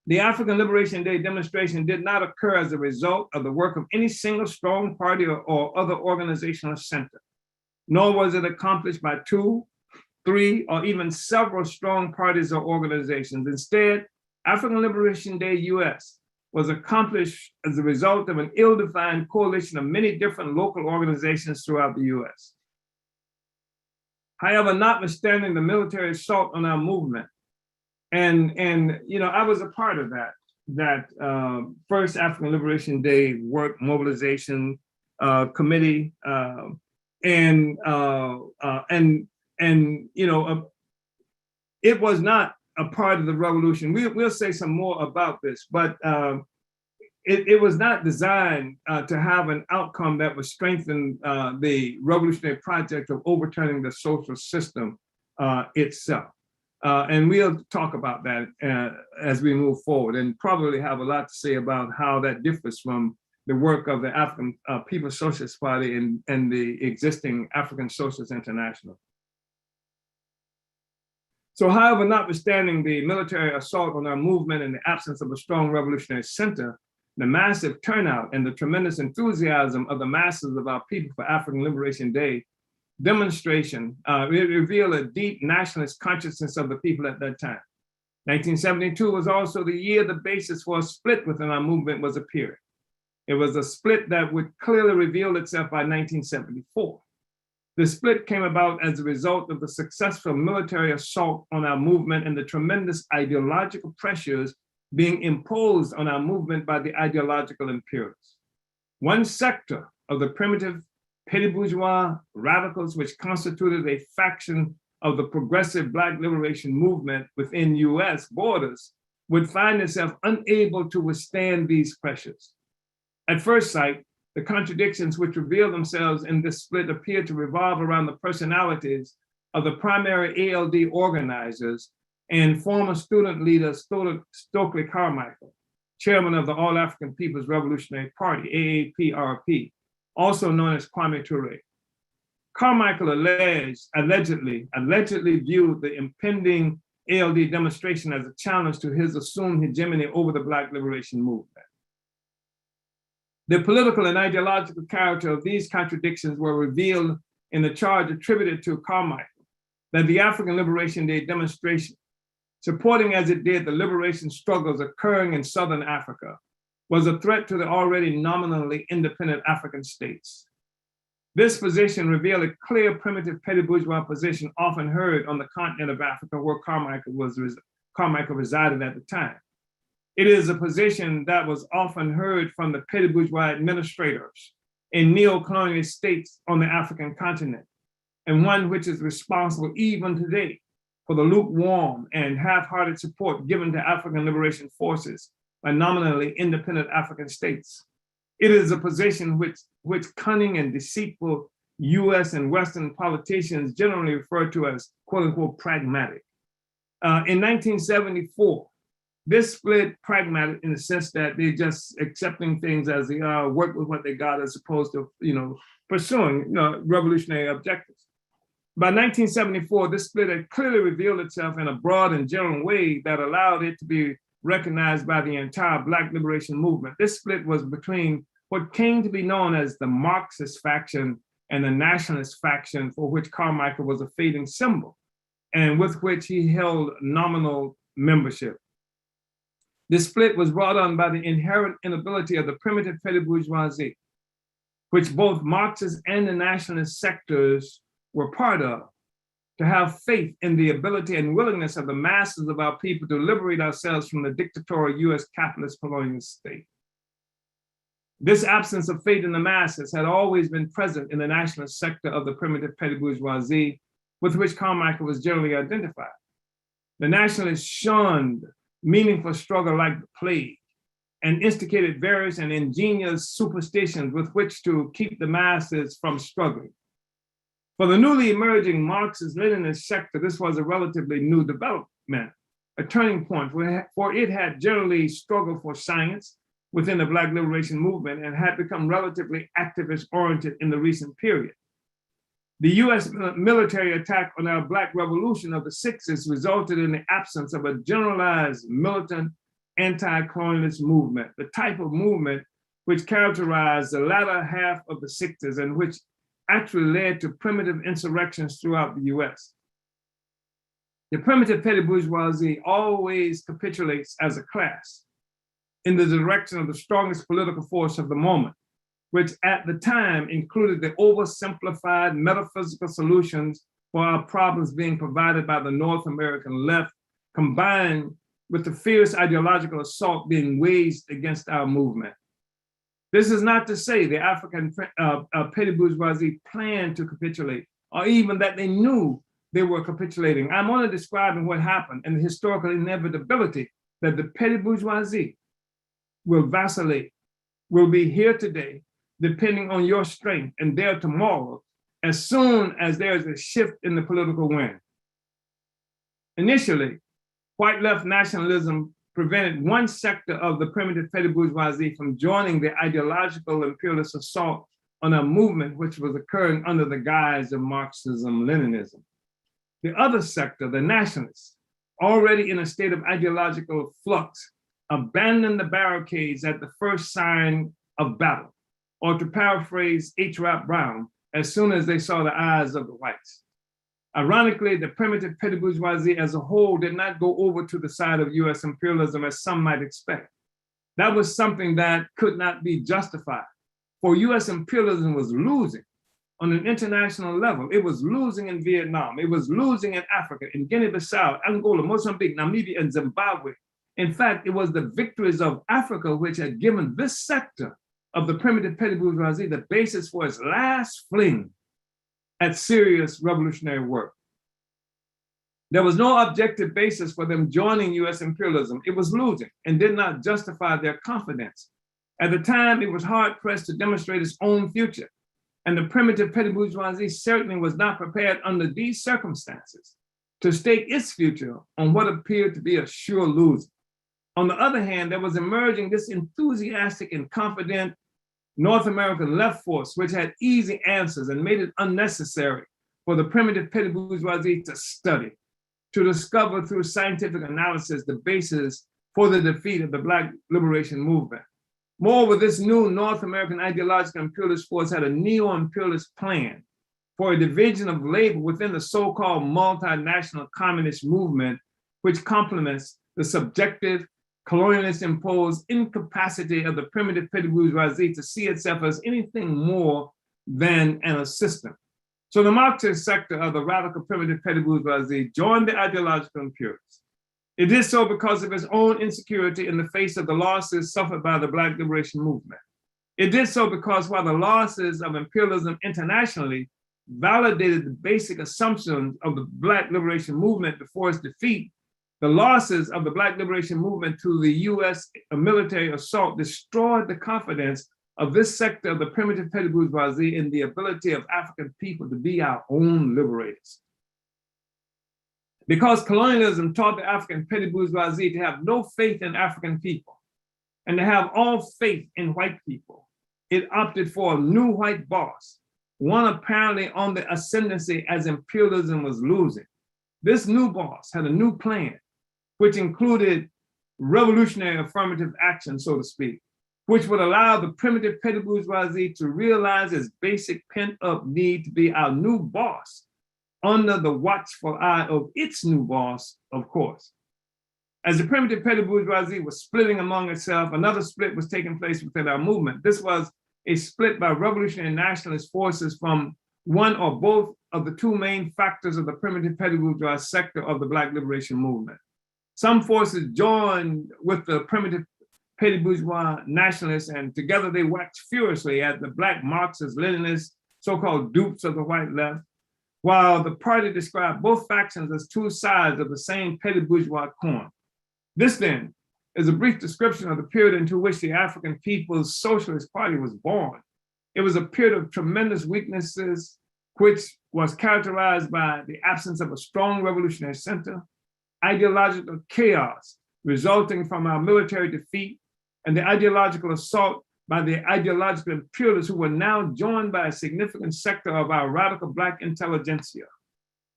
The African Liberation Day demonstration did not occur as a result of the work of any single strong party or other organizational center, nor was it accomplished by 2, 3, or even several strong parties or organizations. Instead, African Liberation Day US was accomplished as a result of an ill-defined coalition of many different local organizations throughout the US. However, notwithstanding the military assault on our movement, and you know, I was a part of that first African Liberation Day work mobilization committee, and you know, it was not a part of the revolution. We'll say some more about this, but it was not designed to have an outcome that would strengthen the revolutionary project of overturning the social system itself. And we'll talk about that as we move forward, and probably have a lot to say about how that differs from the work of the African People's Socialist Party and the existing African Socialist International. So, however, notwithstanding the military assault on our movement and the absence of a strong revolutionary center, the massive turnout and the tremendous enthusiasm of the masses of our people for African Liberation Day demonstration, it revealed a deep nationalist consciousness of the people at that time. 1972 was also the year the basis for a split within our movement was appearing. It was a split that would clearly reveal itself by 1974. The split came about as a result of the successful military assault on our movement and the tremendous ideological pressures being imposed on our movement by the ideological imperialists. One sector of the primitive petty bourgeois radicals, which constituted a faction of the progressive Black liberation movement within US borders, would find itself unable to withstand these pressures. At first sight, the contradictions which reveal themselves in this split appear to revolve around the personalities of the primary ALD organizers and former student leader Stokely Carmichael, chairman of the All African People's Revolutionary Party, AAPRP, also known as Kwame Ture. Carmichael allegedly viewed the impending ALD demonstration as a challenge to his assumed hegemony over the Black liberation movement. The political and ideological character of these contradictions were revealed in the charge attributed to Carmichael that the African Liberation Day demonstration, supporting as it did the liberation struggles occurring in Southern Africa, was a threat to the already nominally independent African states. This position revealed a clear primitive petty bourgeois position often heard on the continent of Africa where Carmichael resided at the time. It is a position that was often heard from the petty bourgeois administrators in neo-colonial states on the African continent, and one which is responsible even today for the lukewarm and half-hearted support given to African liberation forces by nominally independent African states. It is a position which cunning and deceitful US and Western politicians generally refer to as quote unquote pragmatic. In 1974, this split pragmatic in the sense that they're just accepting things as they are, work with what they got as opposed to, pursuing, revolutionary objectives. By 1974, this split had clearly revealed itself in a broad and general way that allowed it to be recognized by the entire Black liberation movement. This split was between what came to be known as the Marxist faction and the nationalist faction, for which Carmichael was a fading symbol, and with which he held nominal membership. This split was brought on by the inherent inability of the primitive petty bourgeoisie, which both Marxist and the nationalist sectors were part of, to have faith in the ability and willingness of the masses of our people to liberate ourselves from the dictatorial US capitalist colonial state. This absence of faith in the masses had always been present in the nationalist sector of the primitive petty bourgeoisie, with which Carmichael was generally identified. The nationalists shunned meaningful struggle like the plague and instigated various and ingenious superstitions with which to keep the masses from struggling. For the newly emerging Marxist-Leninist sector, this was a relatively new development, a turning point, for it had generally struggled for science within the Black liberation movement and had become relatively activist-oriented in the recent period. The US military attack on our Black revolution of the 60s resulted in the absence of a generalized militant anti-colonialist movement, the type of movement which characterized the latter half of the 60s and which actually led to primitive insurrections throughout the US. The primitive petty bourgeoisie always capitulates as a class in the direction of the strongest political force of the moment, which at the time included the oversimplified metaphysical solutions for our problems being provided by the North American left, combined with the fierce ideological assault being waged against our movement. This is not to say the African petty bourgeoisie planned to capitulate, or even that they knew they were capitulating. I'm only describing what happened and the historical inevitability that the petty bourgeoisie will vacillate, will be here today, depending on your strength, and there tomorrow, as soon as there is a shift in the political wind. Initially, white left nationalism prevented one sector of the primitive petty bourgeoisie from joining the ideological imperialist assault on a movement which was occurring under the guise of Marxism-Leninism. The other sector, the nationalists, already in a state of ideological flux, abandoned the barricades at the first sign of battle, or to paraphrase H. Rap Brown, as soon as they saw the eyes of the whites. Ironically, the primitive petty bourgeoisie as a whole did not go over to the side of US imperialism as some might expect. That was something that could not be justified, for US imperialism was losing on an international level. It was losing in Vietnam, it was losing in Africa, in Guinea-Bissau, Angola, Mozambique, Namibia, and Zimbabwe. In fact, it was the victories of Africa which had given this sector of the primitive petty bourgeoisie the basis for its last fling at serious revolutionary work. There was no objective basis for them joining US imperialism. It was losing and did not justify their confidence. At the time, it was hard pressed to demonstrate its own future. And the primitive petty bourgeoisie certainly was not prepared under these circumstances to stake its future on what appeared to be a sure loser. On the other hand, there was emerging this enthusiastic and confident North American left force, which had easy answers and made it unnecessary for the primitive petty bourgeoisie to study, to discover through scientific analysis the basis for the defeat of the Black liberation movement. Moreover, this new North American ideological imperialist force had a neo-imperialist plan for a division of labor within the so-called multinational communist movement, which complements the subjective, colonialist-imposed incapacity of the primitive petty bourgeoisie to see itself as anything more than an assistant. So the Marxist sector of the radical primitive petty bourgeoisie joined the ideological imperialists. It did so because of its own insecurity in the face of the losses suffered by the Black liberation movement. It did so because while the losses of imperialism internationally validated the basic assumptions of the Black liberation movement before its defeat, the losses of the Black liberation movement to the US military assault destroyed the confidence of this sector of the primitive petty bourgeoisie in the ability of African people to be our own liberators. Because colonialism taught the African petty bourgeoisie to have no faith in African people and to have all faith in white people, it opted for a new white boss, one apparently on the ascendancy as imperialism was losing. This new boss had a new plan, which included revolutionary affirmative action, so to speak, which would allow the primitive petty bourgeoisie to realize its basic pent-up need to be our new boss under the watchful eye of its new boss, of course. As the primitive petty bourgeoisie was splitting among itself, another split was taking place within our movement. This was a split by revolutionary nationalist forces from one or both of the two main factors of the primitive petty bourgeois sector of the Black liberation movement. Some forces joined with the primitive petty bourgeois nationalists, and together they waxed furiously at the Black Marxist, Leninist, so-called dupes of the white left, while the party described both factions as two sides of the same petty bourgeois coin. This then is a brief description of the period into which the African People's Socialist Party was born. It was a period of tremendous weaknesses, which was characterized by the absence of a strong revolutionary center, ideological chaos resulting from our military defeat, and the ideological assault by the ideological imperialists who were now joined by a significant sector of our radical Black intelligentsia.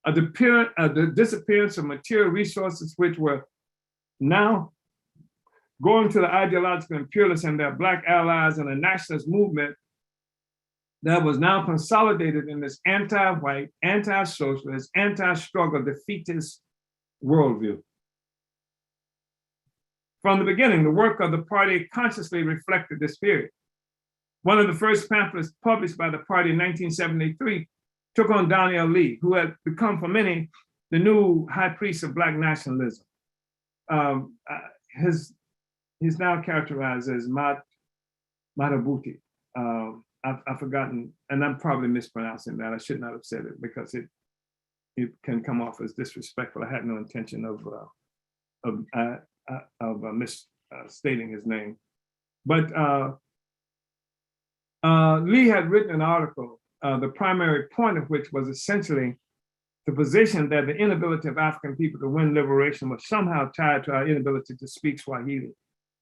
The disappearance of material resources which were now going to the ideological imperialists and their Black allies and a nationalist movement that was now consolidated in this anti-white, anti-socialist, anti-struggle, defeatist worldview. From the beginning, the work of the party consciously reflected this period. One of the first pamphlets published by the party in 1973 took on Daniel Lee, who had become for many the new high priest of Black nationalism. He's now characterized as Matabuti. I've forgotten, and I'm probably mispronouncing that. I should not have said it because it can come off as disrespectful. I had no intention of misstating his name. But Lee had written an article, the primary point of which was essentially the position that the inability of African people to win liberation was somehow tied to our inability to speak Swahili.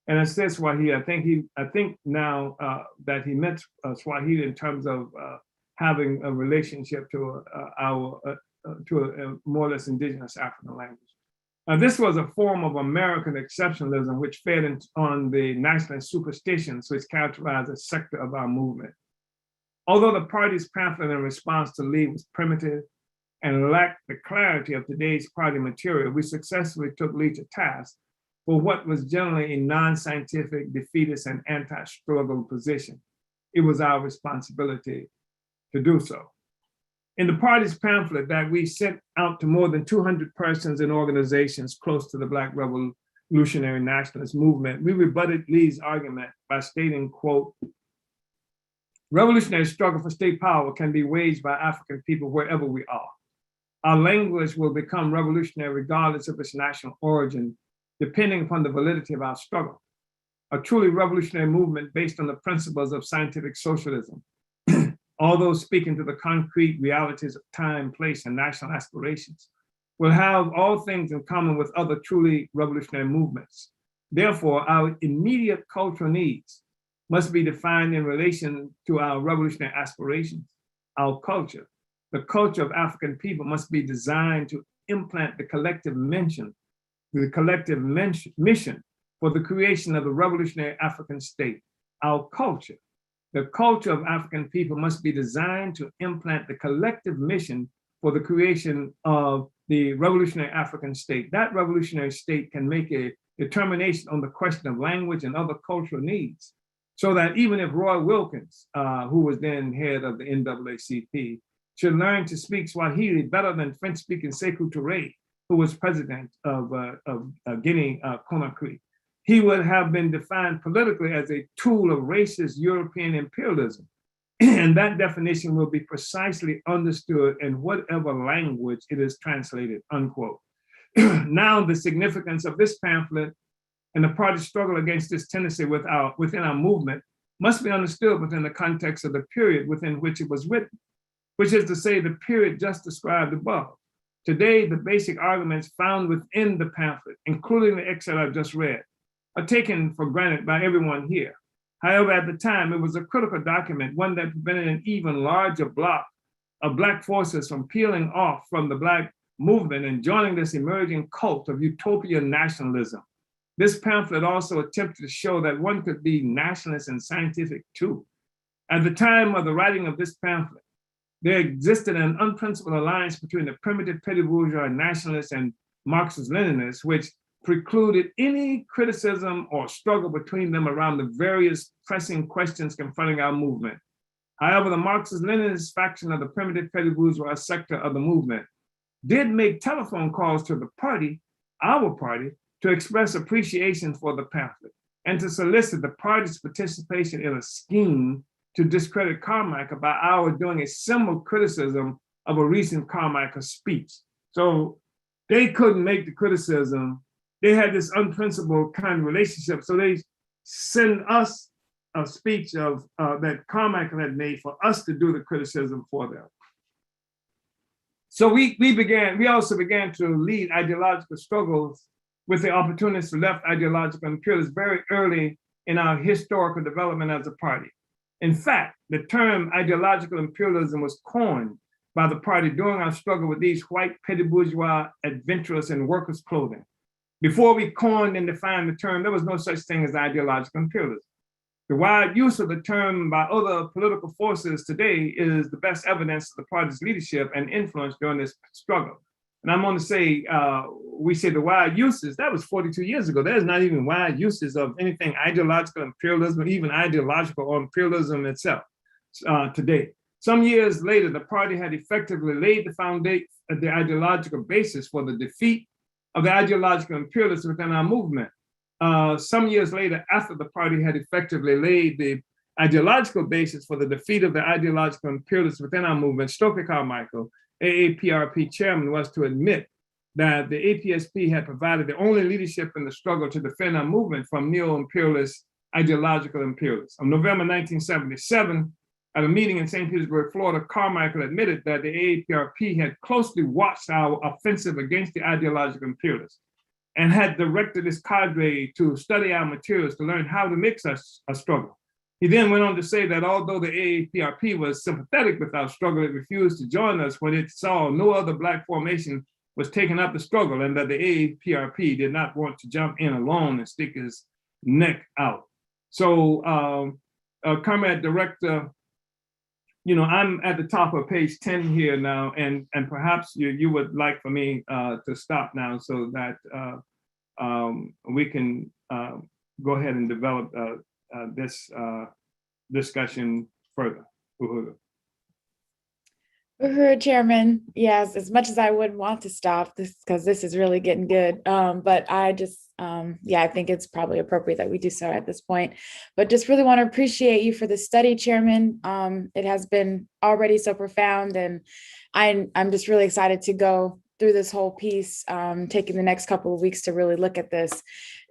And it says Swahili. I think now that he meant Swahili in terms of having a relationship to a more or less indigenous African language. This was a form of American exceptionalism which fed on the nationalist superstitions which characterized a sector of our movement. Although the party's pamphlet in response to Lee was primitive and lacked the clarity of today's party material, we successfully took Lee to task for what was generally a non-scientific, defeatist, and anti-struggle position. It was our responsibility to do so. In the party's pamphlet that we sent out to more than 200 persons and organizations close to the Black revolutionary nationalist movement, we rebutted Lee's argument by stating, quote, "Revolutionary struggle for state power can be waged by African people wherever we are. Our language will become revolutionary regardless of its national origin, depending upon the validity of our struggle. A truly revolutionary movement based on the principles of scientific socialism, although speaking to the concrete realities of time, place, and national aspirations, will have all things in common with other truly revolutionary movements. Therefore, our immediate cultural needs must be defined in relation to our revolutionary aspirations. Our culture, the culture of African people, must be designed to implant the collective mission for the creation of the revolutionary African state. our culture. The culture of African people must be designed to implant the collective mission for the creation of the revolutionary African state. That revolutionary state can make a determination on the question of language and other cultural needs, so that even if Roy Wilkins, who was then head of the NAACP, should learn to speak Swahili better than French-speaking Sekou Touré, who was president of Guinea-Conakry, he would have been defined politically as a tool of racist European imperialism. And that definition will be precisely understood in whatever language it is translated, unquote. Now, the significance of this pamphlet and the party's struggle against this tendency within our movement must be understood within the context of the period within which it was written, which is to say the period just described above. Today, the basic arguments found within the pamphlet, including the excerpt I've just read, are taken for granted by everyone here. However, at the time, it was a critical document, one that prevented an even larger block of Black forces from peeling off from the Black movement and joining this emerging cult of utopian nationalism. This pamphlet also attempted to show that one could be nationalist and scientific too. At the time of the writing of this pamphlet, there existed an unprincipled alliance between the primitive petty bourgeois nationalists and Marxist-Leninists, which precluded any criticism or struggle between them around the various pressing questions confronting our movement. However, the Marxist-Leninist faction of the primitive petty bourgeois sector of the movement did make telephone calls to the party, our party, to express appreciation for the pamphlet and to solicit the party's participation in a scheme to discredit Carmichael by our doing a similar criticism of a recent Carmichael speech. So they couldn't make the criticism. They had this unprincipled kind of relationship. So they send us a speech of that Carmichael had made for us to do the criticism for them. So we also began to lead ideological struggles with the opportunists for left ideological imperialists very early in our historical development as a party. In fact, the term ideological imperialism was coined by the party during our struggle with these white petty bourgeois adventurers in workers' clothing. Before we coined and defined the term, there was no such thing as ideological imperialism. The wide use of the term by other political forces today is the best evidence of the party's leadership and influence during this struggle. And I'm going to say, we say the wide uses, that was 42 years ago. There's not even wide uses of anything ideological imperialism, or even ideological or imperialism itself today. Some years later, the party had effectively laid the foundation, the ideological basis for the defeat of the ideological imperialists within our movement. Some years later, after the party had effectively laid the ideological basis for the defeat of the ideological imperialists within our movement, Stokely Carmichael, AAPRP chairman, was to admit that the APSP had provided the only leadership in the struggle to defend our movement from neo-imperialist ideological imperialists. On November 1977, at a meeting in St. Petersburg, Florida, Carmichael admitted that the AAPRP had closely watched our offensive against the ideological imperialists and had directed its cadre to study our materials to learn how to make such a struggle. He then went on to say that although the AAPRP was sympathetic with our struggle, it refused to join us when it saw no other Black formation was taking up the struggle, and that the AAPRP did not want to jump in alone and stick his neck out. So, Comrade Director, I'm at the top of page 10 here now, and perhaps you would like for me to stop now so that we can go ahead and develop this discussion further. Chairman, yes, as much as I wouldn't want to stop this, because this is really getting good, but I just, I think it's probably appropriate that we do so at this point, but just really want to appreciate you for the study, Chairman. It has been already so profound, and I'm just really excited to go through this whole piece, taking the next couple of weeks to really look at this.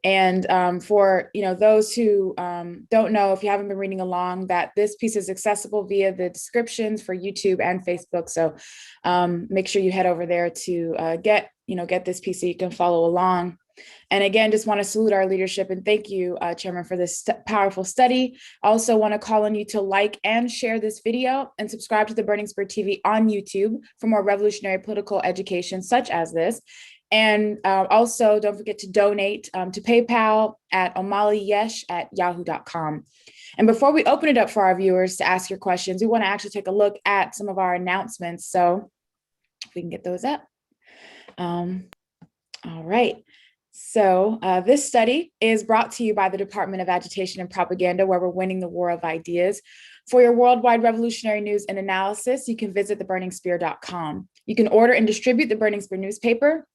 And for those who don't know, if you haven't been reading along, that this piece is accessible via the descriptions for YouTube and Facebook. So make sure you head over there to get this piece so you can follow along. And again, just want to salute our leadership and thank you, Chairman, for this powerful study. Also want to call on you to like and share this video and subscribe to the Burning Spirit TV on YouTube for more revolutionary political education such as this. And also don't forget to donate to PayPal at omaliyesh@yahoo.com. And before we open it up for our viewers to ask your questions, we want to actually take a look at some of our announcements. So if we can get those up. All right. So this study is brought to you by the Department of Agitation and Propaganda, where we're winning the war of ideas. For your worldwide revolutionary news and analysis, you can visit theburningspear.com. You can order and distribute the Burning Spear newspaper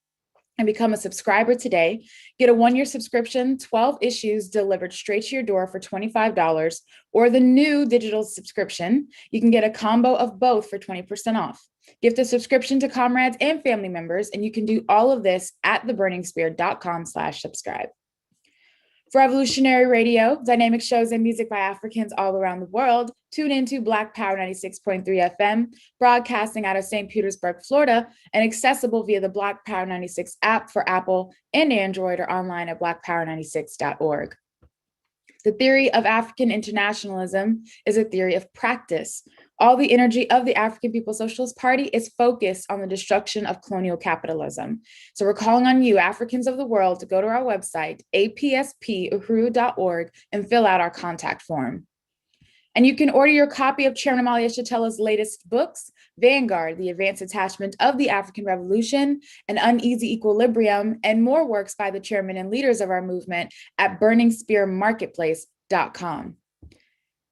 and become a subscriber today. Get a 1-year subscription, 12 issues delivered straight to your door for $25, or the new digital subscription. You can get a combo of both for 20% off. Gift a subscription to comrades and family members, and you can do all of this at theburningspear.com/subscribe. For Revolutionary Radio, dynamic shows and music by Africans all around the world, tune into Black Power 96.3 FM, broadcasting out of St. Petersburg, Florida, and accessible via the Black Power 96 app for Apple and Android, or online at blackpower96.org. The theory of African internationalism is a theory of practice. All the energy of the African People's Socialist Party is focused on the destruction of colonial capitalism. So we're calling on you, Africans of the world, to go to our website, apspuhuru.org, and fill out our contact form. And you can order your copy of Chairman Omali Yeshitela's latest books, Vanguard, The Advanced Attachment of the African Revolution, and Uneasy Equilibrium, and more works by the chairman and leaders of our movement at burningspearmarketplace.com.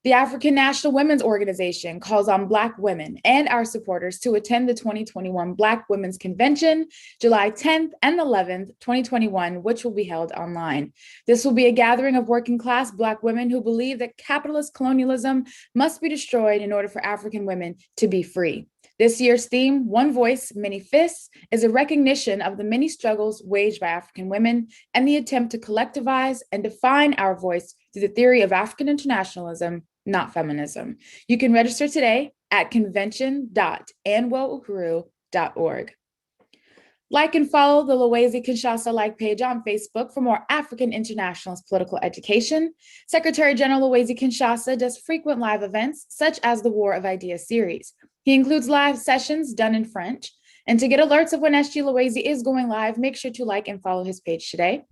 The African National Women's Organization calls on Black women and our supporters to attend the 2021 Black Women's Convention, July 10th and 11th, 2021, which will be held online. This will be a gathering of working class Black women who believe that capitalist colonialism must be destroyed in order for African women to be free. This year's theme, One Voice, Many Fists, is a recognition of the many struggles waged by African women and the attempt to collectivize and define our voice through the theory of African internationalism, not feminism. You can register today at convention.anwohuru.org. Like and follow the Lowezi Kinshasa like page on Facebook for more African internationalist political education. Secretary General Lowezi Kinshasa does frequent live events, such as the War of Ideas series. He includes live sessions done in French. And to get alerts of when SG Lowezi is going live, make sure to like and follow his page today.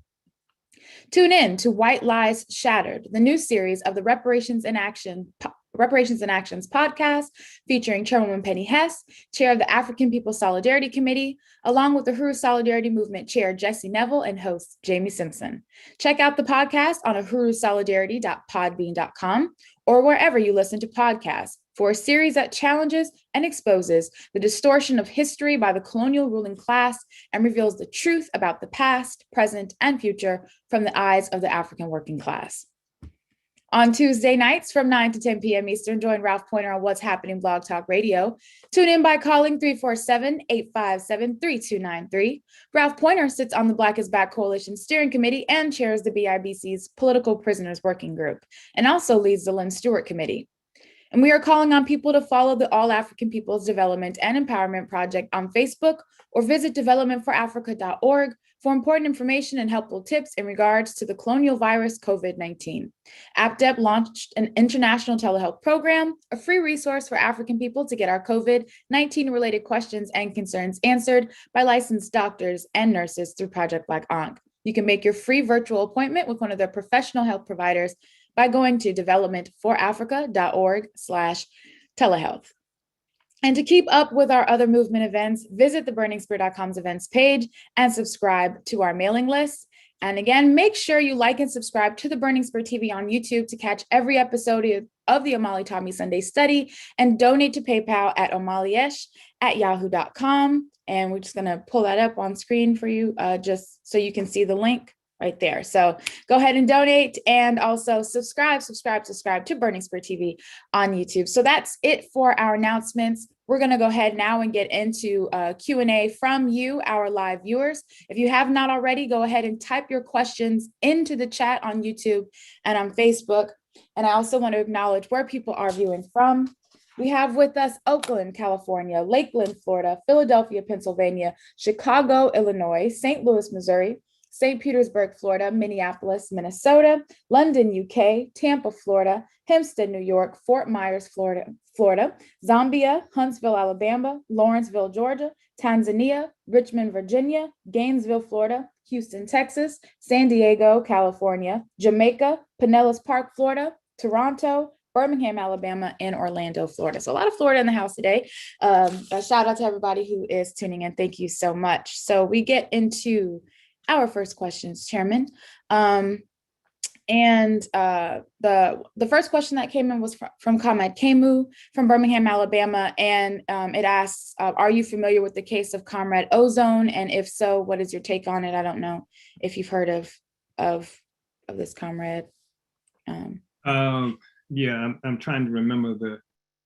Tune in to White Lies Shattered, the new series of the Reparations in Actions podcast, featuring Chairwoman Penny Hess, Chair of the African People's Solidarity Committee, along with the Huru Solidarity Movement Chair Jesse Neville and host Jamie Simpson. Check out the podcast on ahurusolidarity.podbean.com or wherever you listen to podcasts for a series that challenges and exposes the distortion of history by the colonial ruling class and reveals the truth about the past, present, and future from the eyes of the African working class. On Tuesday nights from 9 to 10 p.m. Eastern, join Ralph Pointer on What's Happening Blog Talk Radio. Tune in by calling 347-857-3293. Ralph Pointer sits on the Black is Back Coalition Steering Committee and chairs the BIBC's Political Prisoners Working Group, and also leads the Lynn Stewart Committee. And we are calling on people to follow the All African Peoples Development and Empowerment Project on Facebook or visit developmentforafrica.org for important information and helpful tips in regards to the colonial virus COVID-19. APDEP launched an international telehealth program, a free resource for African people to get our COVID-19 related questions and concerns answered by licensed doctors and nurses through Project Black Ankh. You can make your free virtual appointment with one of their professional health providers by going to developmentforafrica.org/telehealth. And to keep up with our other movement events, visit theburningspear.com's events page and subscribe to our mailing list. And again, make sure you like and subscribe to the Burning Spear TV on YouTube to catch every episode of the Omali Taught Me Sunday Study, and donate to PayPal at omaliyesh@yahoo.com. And we're just going to pull that up on screen for you just so you can see the link right there. So go ahead and donate, and also subscribe to Burning Spear TV on YouTube. So that's it for our announcements. We're going to go ahead now and get into Q&A from you, our live viewers. If you have not already, go ahead and type your questions into the chat on YouTube and on Facebook. And I also want to acknowledge where people are viewing from. We have with us Oakland, California, Lakeland, Florida, Philadelphia, Pennsylvania, Chicago, Illinois, St. Louis, Missouri, St. Petersburg, Florida, Minneapolis, Minnesota, London, UK, Tampa, Florida, Hempstead, New York, Fort Myers, Florida, Zambia, Huntsville, Alabama, Lawrenceville, Georgia, Tanzania, Richmond, Virginia, Gainesville, Florida, Houston, Texas, San Diego, California, Jamaica, Pinellas Park, Florida, Toronto, Birmingham, Alabama, and Orlando, Florida. So a lot of Florida in the house today. A shout out to everybody who is tuning in. Thank you so much. So we get into our first questions, Chairman. The first question that came in was from Comrade Kemu from Birmingham, Alabama, and it asks, "Are you familiar with the case of Comrade Ozone? And if so, what is your take on it?" I don't know if you've heard of this comrade. Yeah, I'm trying to remember the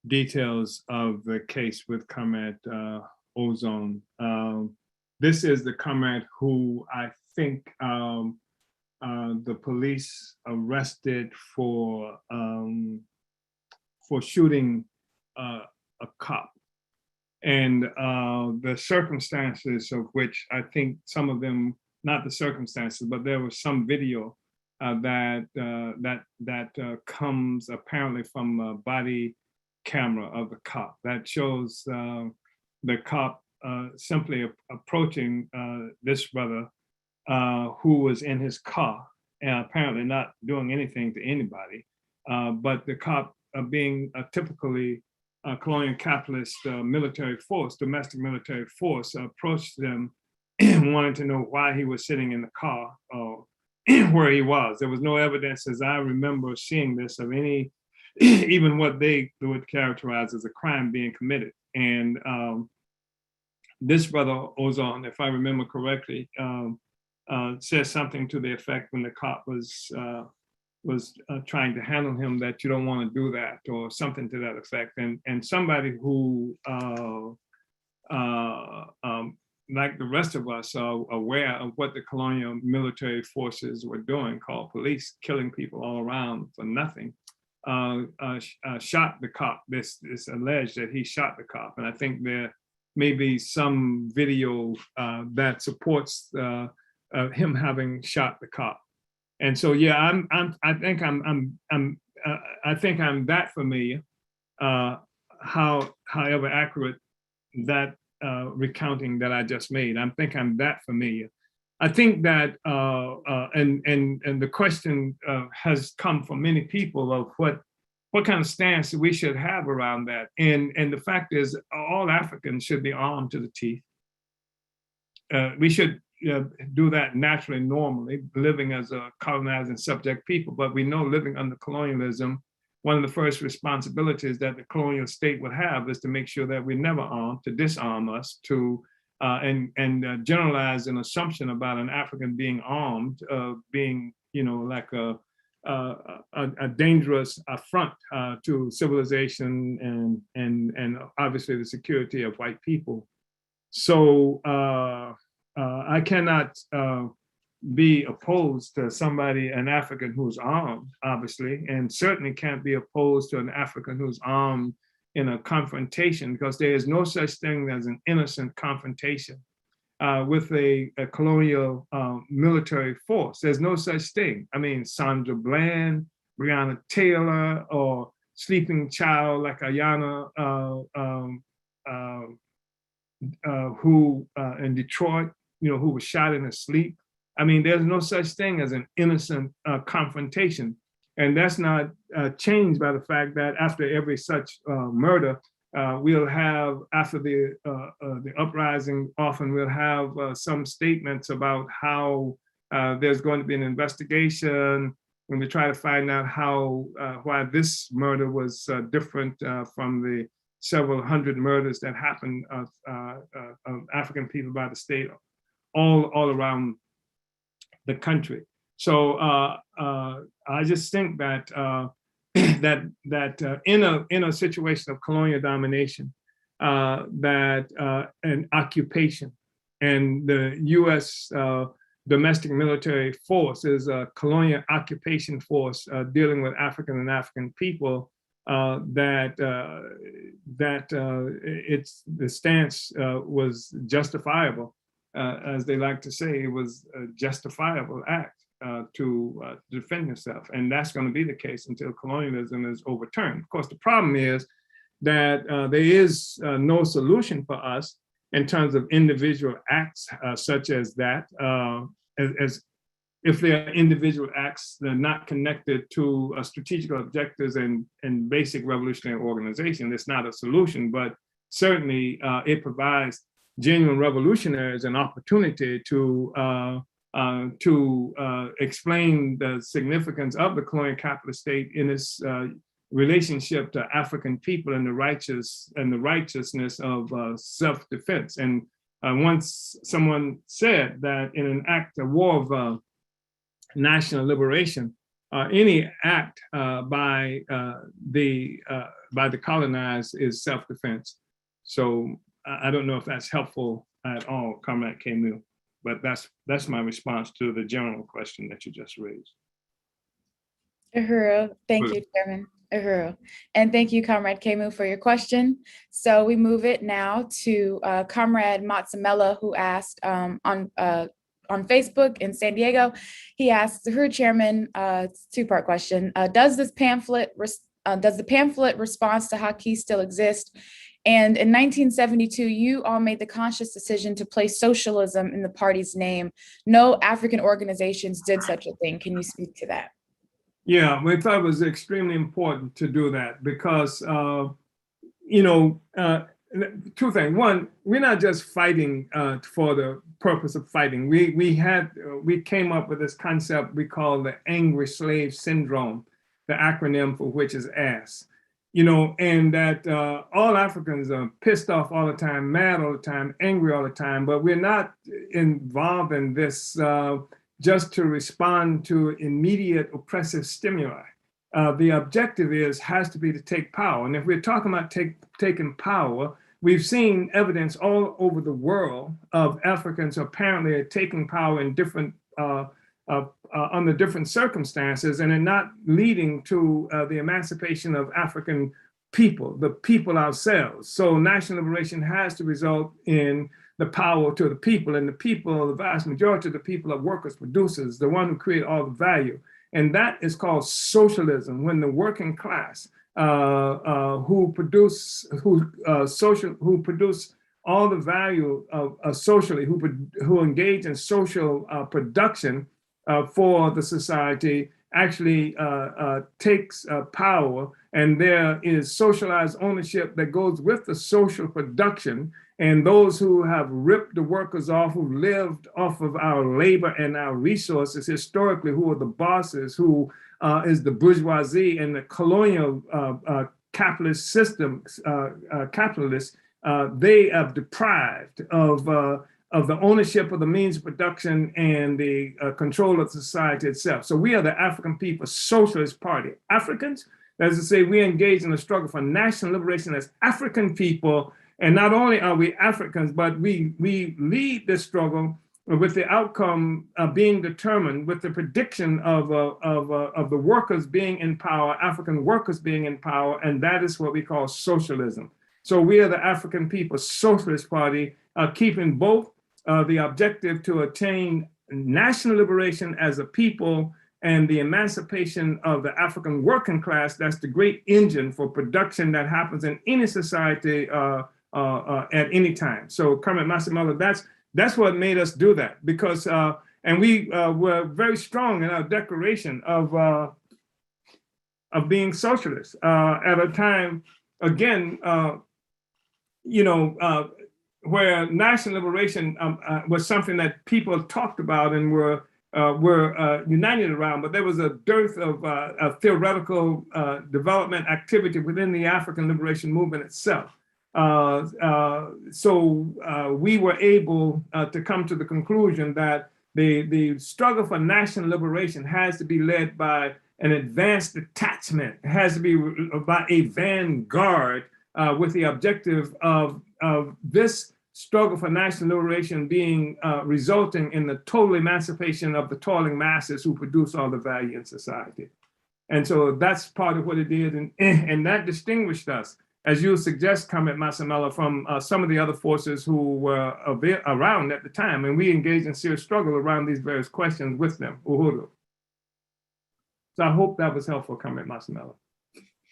details of the case with Comrade Ozone. This is the comrade who I think the police arrested for shooting a cop, and the circumstances of which I think some of them, not the circumstances, but there was some video that comes apparently from a body camera of the cop that shows the cop simply approaching this brother who was in his car and apparently not doing anything to anybody, but the cop being a typically colonial capitalist military force, domestic military force, approached them wanting to know why he was sitting in the car where he was. There was no evidence, as I remember seeing this, of any, even what they would characterize as a crime being committed. And this brother Ozone, if I remember correctly, says something to the effect when the cop was trying to handle him that you don't want to do that, or something to that effect. And somebody who, like the rest of us, are aware of what the colonial military forces were doing, called police, killing people all around for nothing, shot the cop. This is alleged that he shot the cop, and I think there may be some video that supports him having shot the cop. And so, yeah, I think I'm that familiar. However accurate that recounting that I just made, I think I'm that familiar. I think that, and the question has come from many people of what kind of stance we should have around that. And the fact is, all Africans should be armed to the teeth. We should do that naturally, normally, living as a colonized and subject people. But we know, living under colonialism, one of the first responsibilities that the colonial state would have is to make sure that we're never armed, to disarm us, to and generalize an assumption about an African being armed, being, like a dangerous affront to civilization and obviously the security of white people. So I cannot be opposed to somebody, an African who's armed, obviously, and certainly can't be opposed to an African who's armed in a confrontation, because there is no such thing as an innocent confrontation with a colonial military force. There's no such thing. I mean, Sandra Bland, Breonna Taylor, or Sleeping Child like Ayanna, who in Detroit, who was shot in his sleep. I mean, there's no such thing as an innocent confrontation. And that's not changed by the fact that after every such murder, we'll have, after the uprising, often we'll have some statements about how there's going to be an investigation when we try to find out why this murder was different from the several hundred murders that happened of African people by the state all around the country. So I just think that that in a situation of colonial domination, that an occupation, and the U.S. Domestic military force is a colonial occupation force dealing with African and African people, that it's the stance was justifiable. As they like to say, it was a justifiable act to defend yourself. And that's going to be the case until colonialism is overturned. Of course, the problem is that there is no solution for us in terms of individual acts such as that, as if they are individual acts, they're not connected to strategic objectives and basic revolutionary organization. It's not a solution, but certainly it provides genuine revolutionaries an opportunity to explain the significance of the colonial capitalist state in its relationship to African people and the righteousness of self-defense. And once someone said that in an act, a war of national liberation, any act by the colonized is self-defense. So I don't know if that's helpful at all, Comrade Camus, but that's my response to the general question that you just raised. Uhuru. Thank you, Chairman. Uhuru. And thank you, Comrade Camus, for your question. So we move it now to Comrade Matsamela, who asked on Facebook in San Diego. He asked, Uhuru Chairman, it's a two-part question. Does the pamphlet response to Haki still exist? And in 1972, you all made the conscious decision to place socialism in the party's name. No African organizations did such a thing. Can you speak to that? Yeah, we thought it was extremely important to do that because, two things. One, we're not just fighting for the purpose of fighting. We came up with this concept we call the angry slave syndrome, the acronym for which is ASS. And that all Africans are pissed off all the time, mad all the time, angry all the time, but we're not involved in this just to respond to immediate oppressive stimuli. The objective has to be to take power. And if we're talking about taking power, we've seen evidence all over the world of Africans apparently taking power in different under different circumstances, and in not leading to the emancipation of African people, the people ourselves. So national liberation has to result in the power to the people, and the people, the vast majority of the people are workers, producers, the one who create all the value. And that is called socialism, when the working class who produce all the value of socially, who engage in social production for the society, actually takes power, and there is socialized ownership that goes with the social production. And those who have ripped the workers off, who lived off of our labor and our resources historically, who are the bosses, who is the bourgeoisie and the colonial capitalist system, capitalists, they have deprived of the ownership of the means of production and the control of society itself. So we are the African People's Socialist Party. Africans, as I say, we engage in a struggle for national liberation as African people. And not only are we Africans, but we lead this struggle with the outcome being determined, with the prediction of the workers being in power, African workers being in power, and that is what we call socialism. So we are the African People's Socialist Party, keeping both the objective to attain national liberation as a people and the emancipation of the African working class. That's the great engine for production that happens in any society at any time. So Comrade Matsamela, that's what made us do that, because and we were very strong in our declaration of being socialists at a time, again, where national liberation was something that people talked about and were united around, but there was a dearth of theoretical development activity within the African liberation movement itself. So we were able to come to the conclusion that the struggle for national liberation has to be led by an advanced detachment. It has to be by a vanguard with the objective of this struggle for national liberation being resulting in the total emancipation of the toiling masses who produce all the value in society. And so that's part of what it did, and that distinguished us, as you suggest, Comrade Matsamela, from some of the other forces who were around at the time, and we engaged in serious struggle around these various questions with them, Uhuru. So I hope that was helpful, Comrade Matsamela.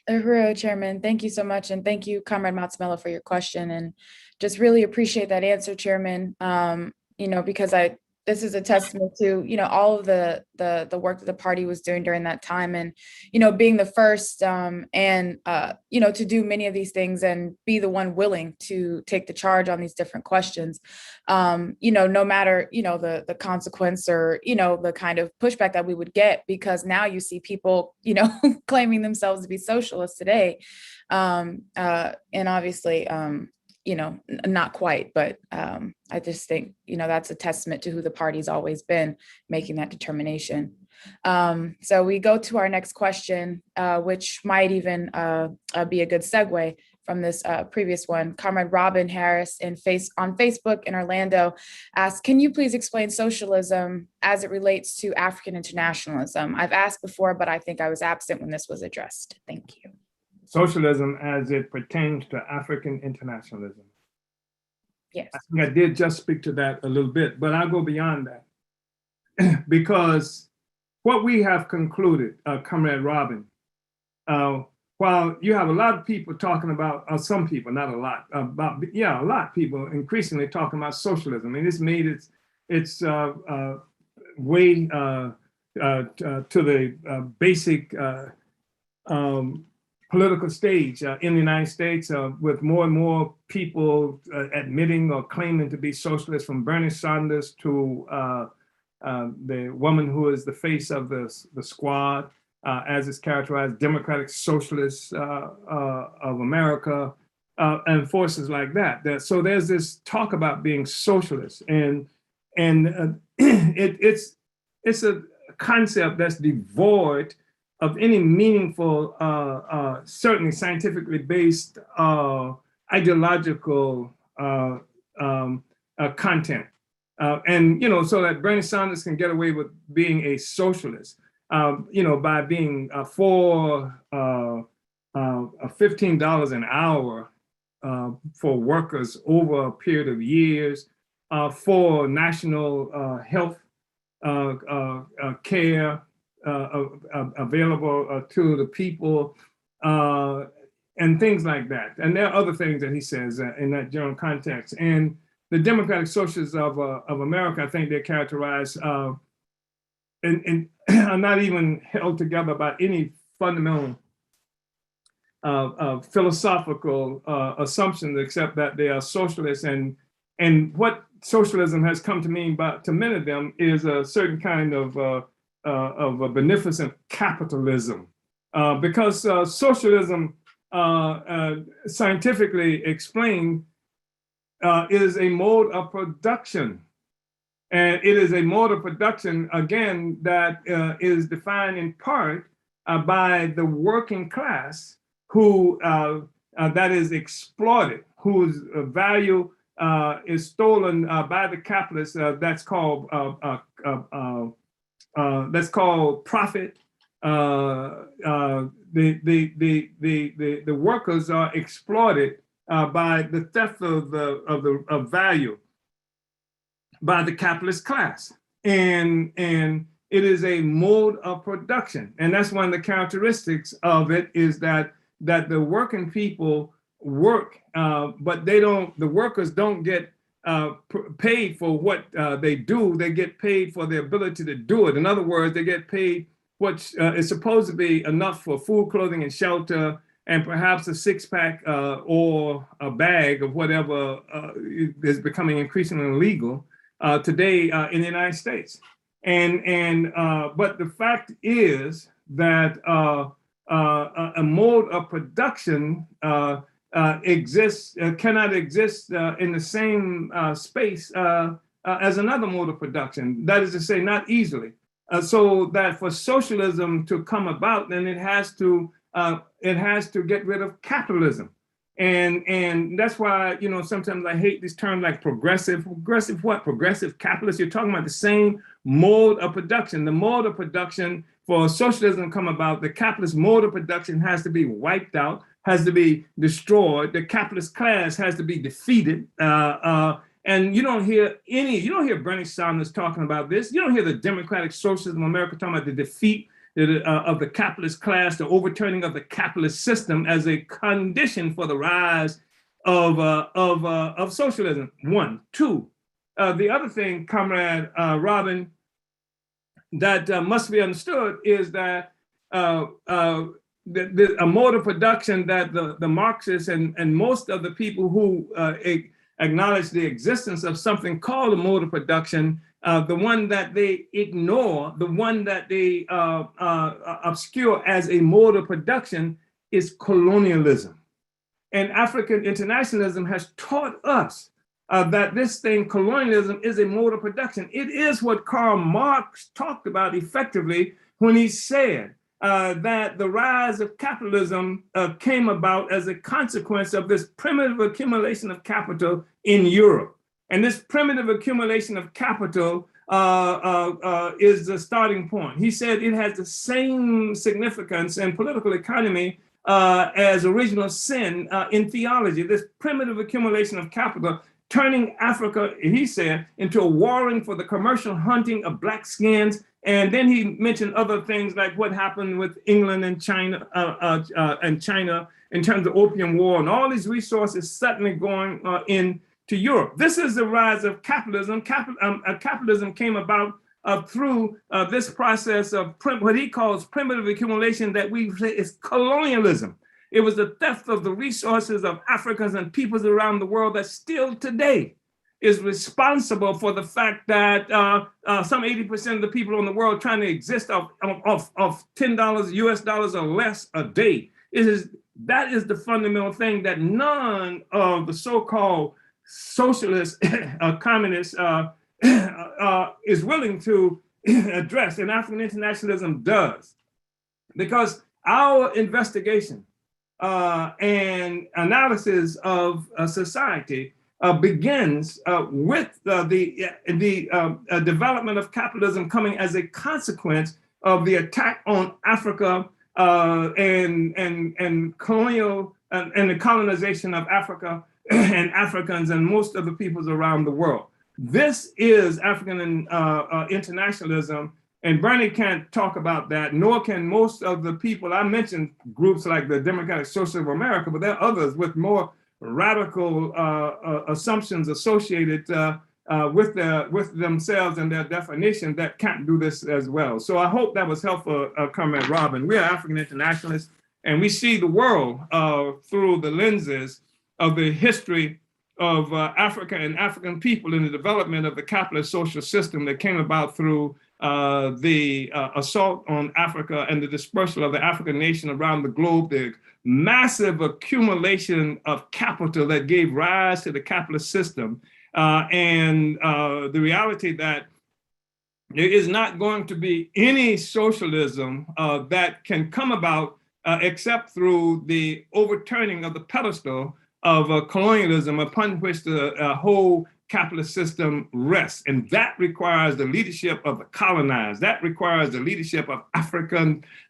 Uhuru, Chairman, thank you so much. And thank you, Comrade Matsamela, for your question. And just really appreciate that answer, Chairman, because I this is a testament to, all of the work that the party was doing during that time, and, being the first to do many of these things and be the one willing to take the charge on these different questions, no matter, the consequence or, the kind of pushback that we would get, because now you see people, claiming themselves to be socialists today. And obviously, not quite, but I just think, that's a testament to who the party's always been, making that determination. So we go to our next question, which might even be a good segue from this previous one. Comrade Robin Harris on Facebook in Orlando asked, can you please explain socialism as it relates to African internationalism? I've asked before, but I think I was absent when this was addressed. Thank you. Socialism as it pertains to African internationalism. Yes. I think I did just speak to that a little bit, but I'll go beyond that. Because what we have concluded, Comrade Robin, while you have a lot of people talking about, some people, not a lot, a lot of people increasingly talking about socialism. I mean, it's made its way to the basic political stage in the United States, with more and more people admitting or claiming to be socialists, from Bernie Sanders to the woman who is the face of the squad, as is characterized, Democratic Socialists of America, and forces like that. So there's this talk about being socialist, and it's a concept that's devoid of any meaningful, certainly scientifically based ideological content. And, so that Bernie Sanders can get away with being a socialist, by being for $15 an hour for workers over a period of years, for national health care, available to the people, and things like that. And there are other things that he says in that general context. And the Democratic Socialists of America, I think they're characterized and are not even held together by any fundamental philosophical assumptions, except that they are socialists. And what socialism has come to mean to many of them is a certain kind of a beneficent capitalism, because socialism, scientifically explained, is a mode of production. And it is a mode of production, again, that is defined in part by the working class, who that is exploited, whose value is stolen by the capitalists. That's called profit. The workers are exploited by the theft of value by the capitalist class, and it is a mode of production. And that's one of the characteristics of it, is that the working people work, but the workers don't get paid for what they do. They get paid for the ability to do it. In other words, they get paid what is supposed to be enough for food, clothing, and shelter, and perhaps a six-pack or a bag of whatever is becoming increasingly illegal today in the United States. But the fact is that a mode of production cannot exist in the same space as another mode of production. That is to say, not easily. So that for socialism to come about, then it has to get rid of capitalism. And that's why, sometimes I hate this term like progressive. Progressive what? Progressive capitalist. You're talking about the same mode of production. The mode of production for socialism to come about, the capitalist mode of production has to be wiped out, has to be destroyed. The capitalist class has to be defeated. And you don't hear Bernie Sanders talking about this. You don't hear the Democratic Socialists of America talking about the defeat of the capitalist class, the overturning of the capitalist system as a condition for the rise of socialism. One, two, the other thing, Comrade Robin, that must be understood is that a mode of production that the Marxists and most of the people who acknowledge the existence of something called a mode of production, the one that they ignore, the one that they obscure as a mode of production is colonialism. And African internationalism has taught us that this thing, colonialism, is a mode of production. It is what Karl Marx talked about effectively when he said that the rise of capitalism came about as a consequence of this primitive accumulation of capital in Europe. And this primitive accumulation of capital is the starting point. He said it has the same significance in political economy as original sin in theology. This primitive accumulation of capital turning Africa, he said, into a warring for the commercial hunting of black skins. And then he mentioned other things like what happened with England and China in terms of Opium War, and all these resources suddenly going into Europe. This is the rise of capitalism. Capitalism came about through this process of what he calls primitive accumulation that we say is colonialism. It was the theft of the resources of Africans and peoples around the world that still today is responsible for the fact that some 80% of the people in the world trying to exist of $10 US dollars or less a day. That is the fundamental thing that none of the so-called socialists, communists is willing to address, and African internationalism does. Because our investigation and analysis of society begins with the development of capitalism coming as a consequence of the attack on Africa and colonial and the colonization of Africa and Africans and most of the peoples around the world. This is African internationalism, and Bernie can't talk about that, nor can most of the people. I mentioned groups like the Democratic Socialists of America, but there are others with more radical assumptions associated with themselves and their definition that can't do this as well. So I hope that was helpful, Comrade Robin. We are African internationalists, and we see the world through the lenses of the history of Africa and African people in the development of the capitalist social system that came about through the assault on Africa and the dispersal of the African nation around the globe, the massive accumulation of capital that gave rise to the capitalist system, and the reality that there is not going to be any socialism that can come about except through the overturning of the pedestal of colonialism upon which the whole capitalist system rests. And that requires the leadership of the colonized. That requires the leadership of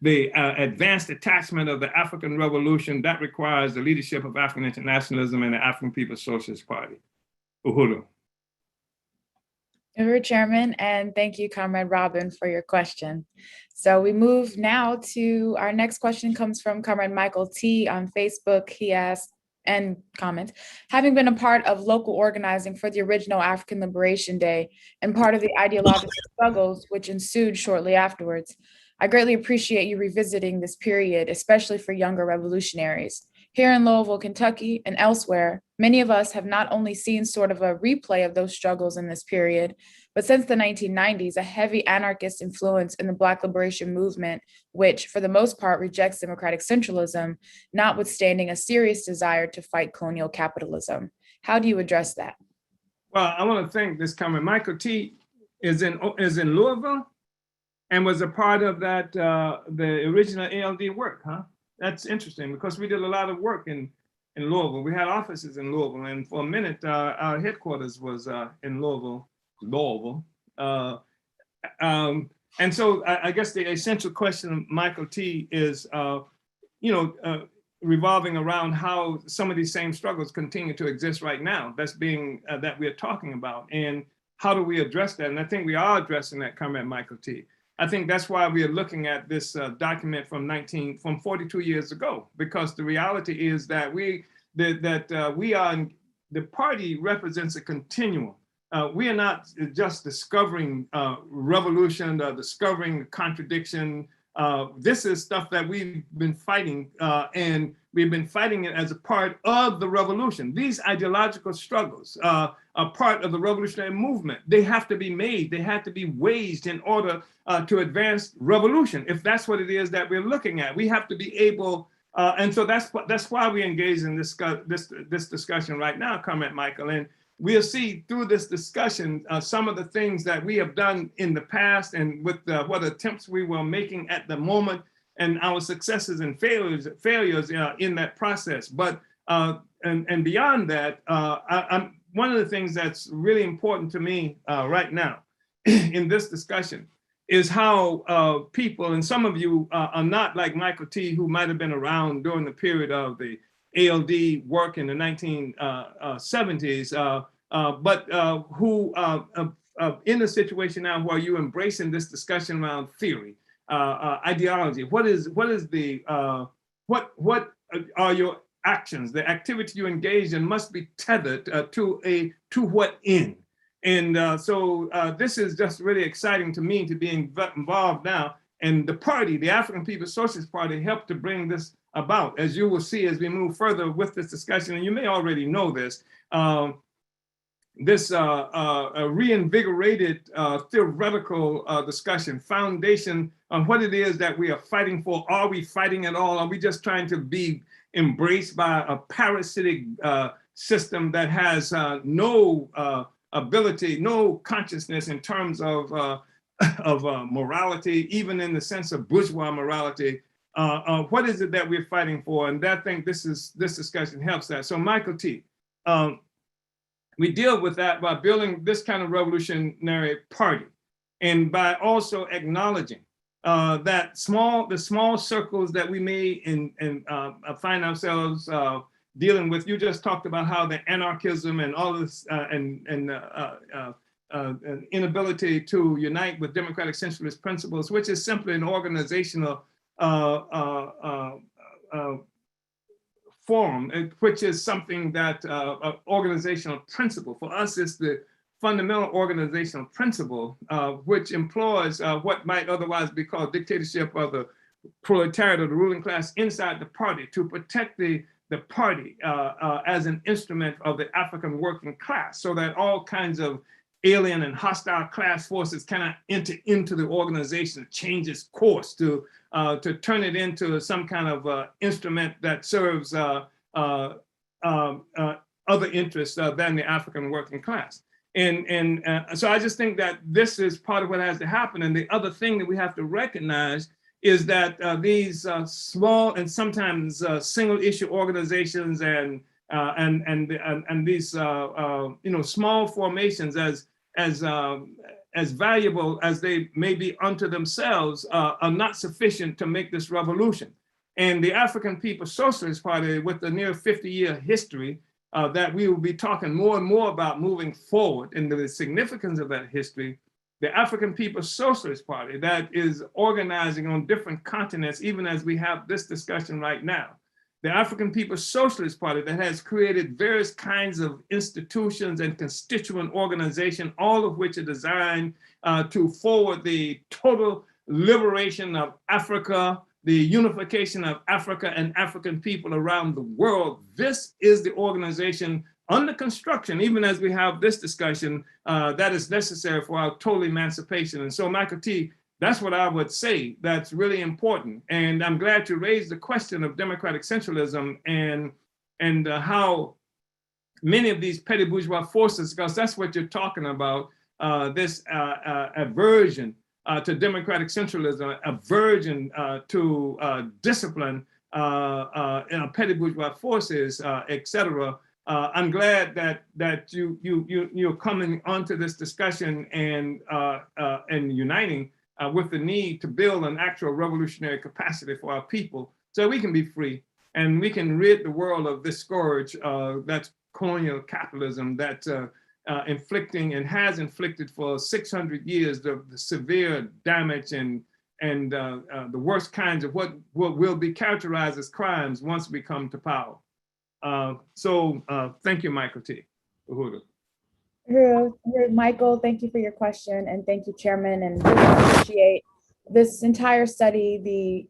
the advanced attachment of the African Revolution. That requires the leadership of African internationalism and the African People's Socialist Party. Uhuru. Uhuru, Chairman, and thank you, Comrade Robin, for your question. So we move now to our next question comes from Comrade Michael T. on Facebook. He asked, and comment, having been a part of local organizing for the original African Liberation Day and part of the ideological struggles which ensued shortly afterwards, I greatly appreciate you revisiting this period, especially for younger revolutionaries. Here in Louisville, Kentucky, and elsewhere, many of us have not only seen sort of a replay of those struggles in this period, but since the 1990s, a heavy anarchist influence in the Black liberation movement, which for the most part rejects democratic centralism, notwithstanding a serious desire to fight colonial capitalism. How do you address that? Well, I want to thank this comment. Michael T. is in Louisville and was a part of that, the original ALD work, huh? That's interesting because we did a lot of work in Louisville. We had offices in Louisville, and for a minute, our headquarters was in Louisville. And so I guess the essential question of Michael T. is, revolving around how some of these same struggles continue to exist right now. That's being that we're talking about, and how do we address that? And I think we are addressing that, Comrade Michael T. I think that's why we are looking at this document from 42 years ago, because the reality is that the party represents a continuum we are not just discovering revolution, discovering contradiction. This is stuff that we've been fighting, and we've been fighting it as a part of the revolution. These ideological struggles are part of the revolutionary movement. They have to be made, they have to be waged in order to advance revolution. If that's what it is that we're looking at, we have to be able, and so that's why we engage in this discussion right now, Comrade Michael. And we'll see through this discussion some of the things that we have done in the past, and with what attempts we were making at the moment, and our successes and failures in that process. But and beyond that, one of the things that's really important to me right now in this discussion is how people, and some of you are not like Michael T., who might have been around during the period of the ALD work in the 1970s, but who in a situation now where you're embracing this discussion around theory, ideology. What are your actions? The activity you engage in must be tethered to what end? And so this is just really exciting to me to be involved now. And the party, the African People's Socialist Party, helped to bring this about, as you will see as we move further with this discussion. And you may already know this, this reinvigorated theoretical discussion, foundation on what it is that we are fighting for. Are we fighting at all? Are we just trying to be embraced by a parasitic system that has no ability, no consciousness in terms of morality, even in the sense of bourgeois morality? What is it that we're fighting for? And I think this discussion helps that. So Michael T., we deal with that by building this kind of revolutionary party, and by also acknowledging that the small circles that we may find ourselves dealing with. You just talked about how the anarchism and all this and inability to unite with democratic centralist principles, which is simply an organizational form, which is something that organizational principle for us is the fundamental organizational principle, which employs what might otherwise be called dictatorship of the proletariat or the ruling class inside the party to protect the party as an instrument of the African working class, so that all kinds of alien and hostile class forces cannot enter into the organization, change its course, to turn it into some kind of instrument that serves other interests than the African working class. And so I just think that this is part of what has to happen. And the other thing that we have to recognize is that these small and sometimes single issue organizations and these small formations, as valuable as they may be unto themselves, are not sufficient to make this revolution. And the African People's Socialist Party, with the near 50-year history that we will be talking more and more about moving forward, and the significance of that history, the African People's Socialist Party that is organizing on different continents, even as we have this discussion right now. The African People's Socialist Party that has created various kinds of institutions and constituent organization, all of which are designed to forward the total liberation of Africa, the unification of Africa and African people around the world. This is the organization under construction, even as we have this discussion, that is necessary for our total emancipation. And so, Michael T., that's what I would say that's really important. And I'm glad to raise the question of democratic centralism and how many of these petty bourgeois forces, because that's what you're talking about, this aversion to democratic centralism, aversion to discipline, petty bourgeois forces, etc. I'm glad that you're coming onto this discussion and uniting with the need to build an actual revolutionary capacity for our people, so we can be free and we can rid the world of this scourge that's colonial capitalism that's inflicting and has inflicted for 600 years the severe damage and the worst kinds of what will be characterized as crimes once we come to power. So thank you, Michael T. Uhuru. Michael, thank you for your question, and thank you, Chairman, and really appreciate this entire study,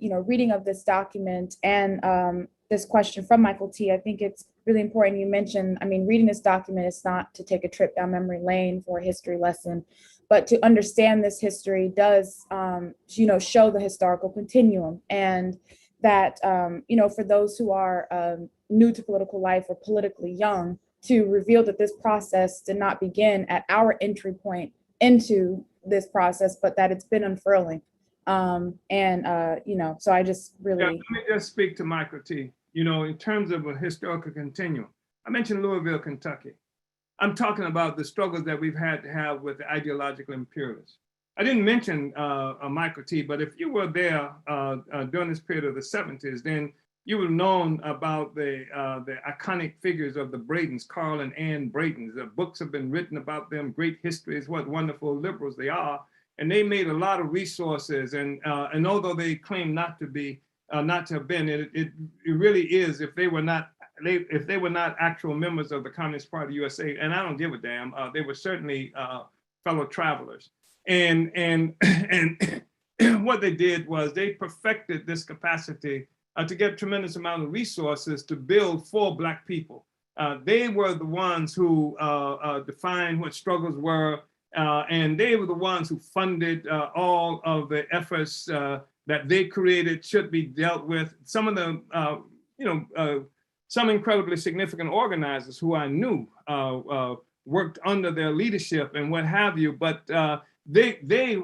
the reading of this document, and this question from Michael T. I think it's really important you mentioned, I mean, reading this document is not to take a trip down memory lane for a history lesson, but to understand this history does, show the historical continuum, and that, for those who are new to political life or politically young, to reveal that this process did not begin at our entry point into this process, but that it's been unfurling. So I just really. Yeah, let me just speak to Michael T. In terms of a historical continuum, I mentioned Louisville, Kentucky. I'm talking about the struggles that we've had to have with the ideological imperialists. I didn't mention Michael T., but if you were there during this period of the 70s, then you would have known about the iconic figures of the Bradens, Carl and Ann Bradens. The books have been written about them, great histories, what wonderful liberals they are. And they made a lot of resources. And although they claim not to have been, it really is, if they were not actual members of the Communist Party USA, and I don't give a damn, they were certainly fellow travelers. And what they did was they perfected this capacity to get tremendous amount of resources to build for Black people. They were the ones who defined what struggles were, and they were the ones who funded all of the efforts that they created should be dealt with. Some of the, some incredibly significant organizers who I knew worked under their leadership and what have you, but they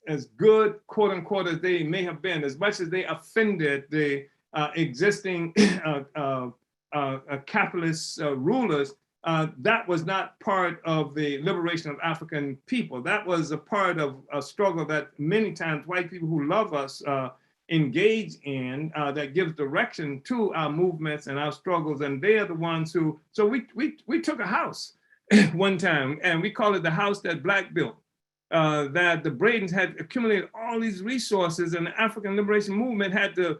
as good, quote unquote, as they may have been, as much as they offended the existing capitalist rulers, that was not part of the liberation of African people. That was a part of a struggle that many times white people who love us engage in, that gives direction to our movements and our struggles. And they are the ones who, so we took a house one time, and we call it the house that Black built. That the Bradens had accumulated all these resources, and the African Liberation Movement had to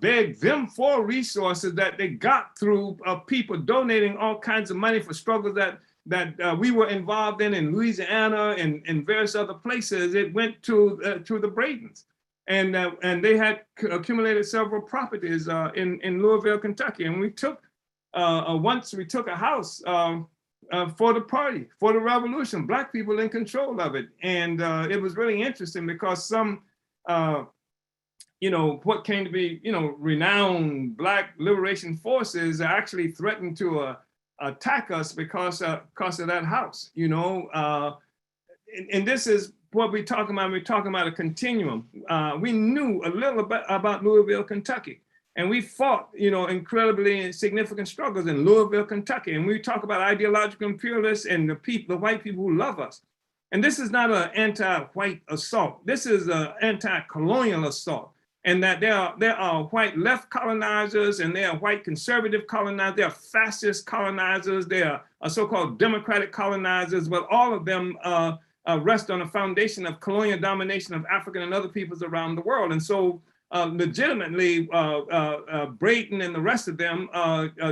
beg them for resources that they got through people donating all kinds of money for struggles that we were involved in Louisiana and various other places. It went to the Bradens, and they had accumulated several properties in Louisville, Kentucky, and we took once we took a house. For the party, for the revolution, Black people in control of it. And it was really interesting because some, what came to be, renowned Black liberation forces actually threatened to attack us because of that house, and this is what we're talking about. We're talking about a continuum. We knew a little bit about Louisville, Kentucky. And we fought, incredibly significant struggles in Louisville, Kentucky. And we talk about ideological imperialists and the white people who love us. And this is not an anti-white assault. This is an anti-colonial assault. And that there are white left colonizers, and there are white conservative colonizers, there are fascist colonizers, there are so-called democratic colonizers, but all of them rest on a foundation of colonial domination of African and other peoples around the world. And so legitimately, Brayton and the rest of them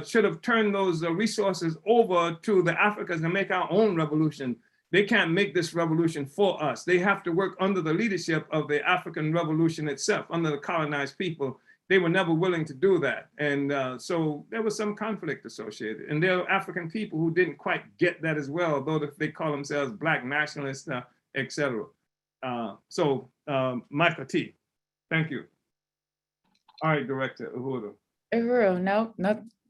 should have turned those resources over to the Africans and make our own revolution. They can't make this revolution for us. They have to work under the leadership of the African revolution itself, under the colonized people. They were never willing to do that. And so there was some conflict associated. And there are African people who didn't quite get that as well, though they call themselves Black nationalists, et cetera. Michael T., thank you. All right, Director Uhuru. No,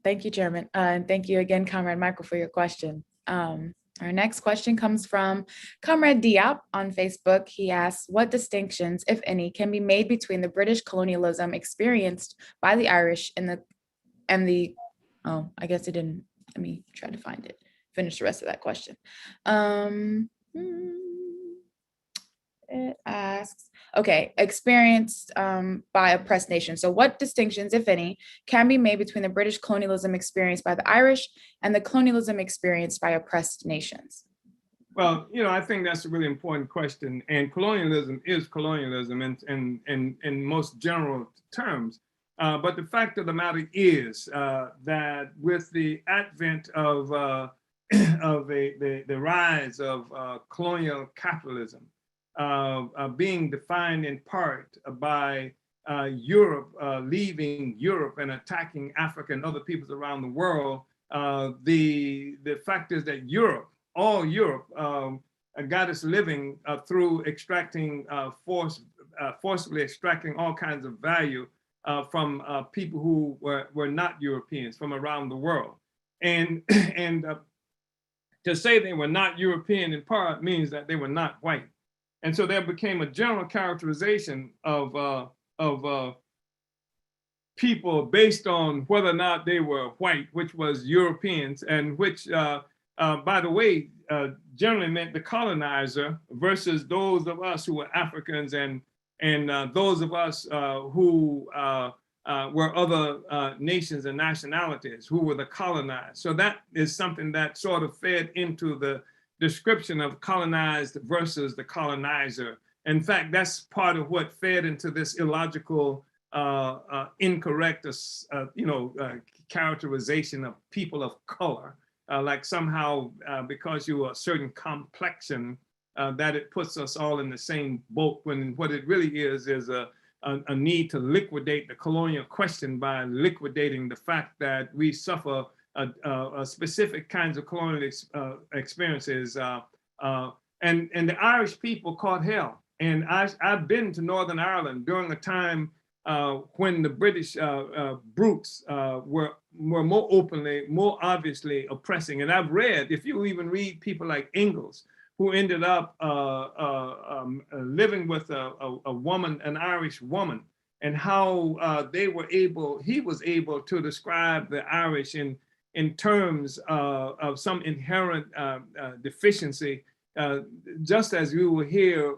thank you, Chairman. And thank you again, Comrade Michael, for your question. Our next question comes from Comrade Diop on Facebook. He asks, what distinctions, if any, can be made between the British colonialism experienced by the Irish and the I guess it didn't, let me try to find it, finish the rest of that question. It asks, okay, experienced by oppressed nations. So what distinctions, if any, can be made between the British colonialism experienced by the Irish and the colonialism experienced by oppressed nations? Well, I think that's a really important question. And colonialism is colonialism in most general terms. But the fact of the matter is that with the advent of of the rise of colonial capitalism being defined in part by Europe leaving Europe and attacking Africa and other peoples around the world. The fact is that Europe, all Europe, got us living through extracting forcibly extracting all kinds of value from people who were not Europeans from around the world. And to say they were not European in part means that they were not white. And so there became a general characterization of people based on whether or not they were white, which was Europeans, and which, by the way, generally meant the colonizer versus those of us who were Africans and those of us who were other nations and nationalities who were the colonized. So that is something that sort of fed into the description of colonized versus the colonizer. In fact, that's part of what fed into this illogical, incorrect, characterization of people of color, like somehow because you are a certain complexion, that it puts us all in the same boat, when what it really is a need to liquidate the colonial question by liquidating the fact that we suffer a specific kinds of colonial experiences. And the Irish people caught hell. And I've been to Northern Ireland during a time when the British brutes were more openly, more obviously oppressing. And I've read, if you even read people like Ingalls, who ended up living with a woman, an Irish woman, and how he was able to describe the Irish in terms of some inherent deficiency, just as we will hear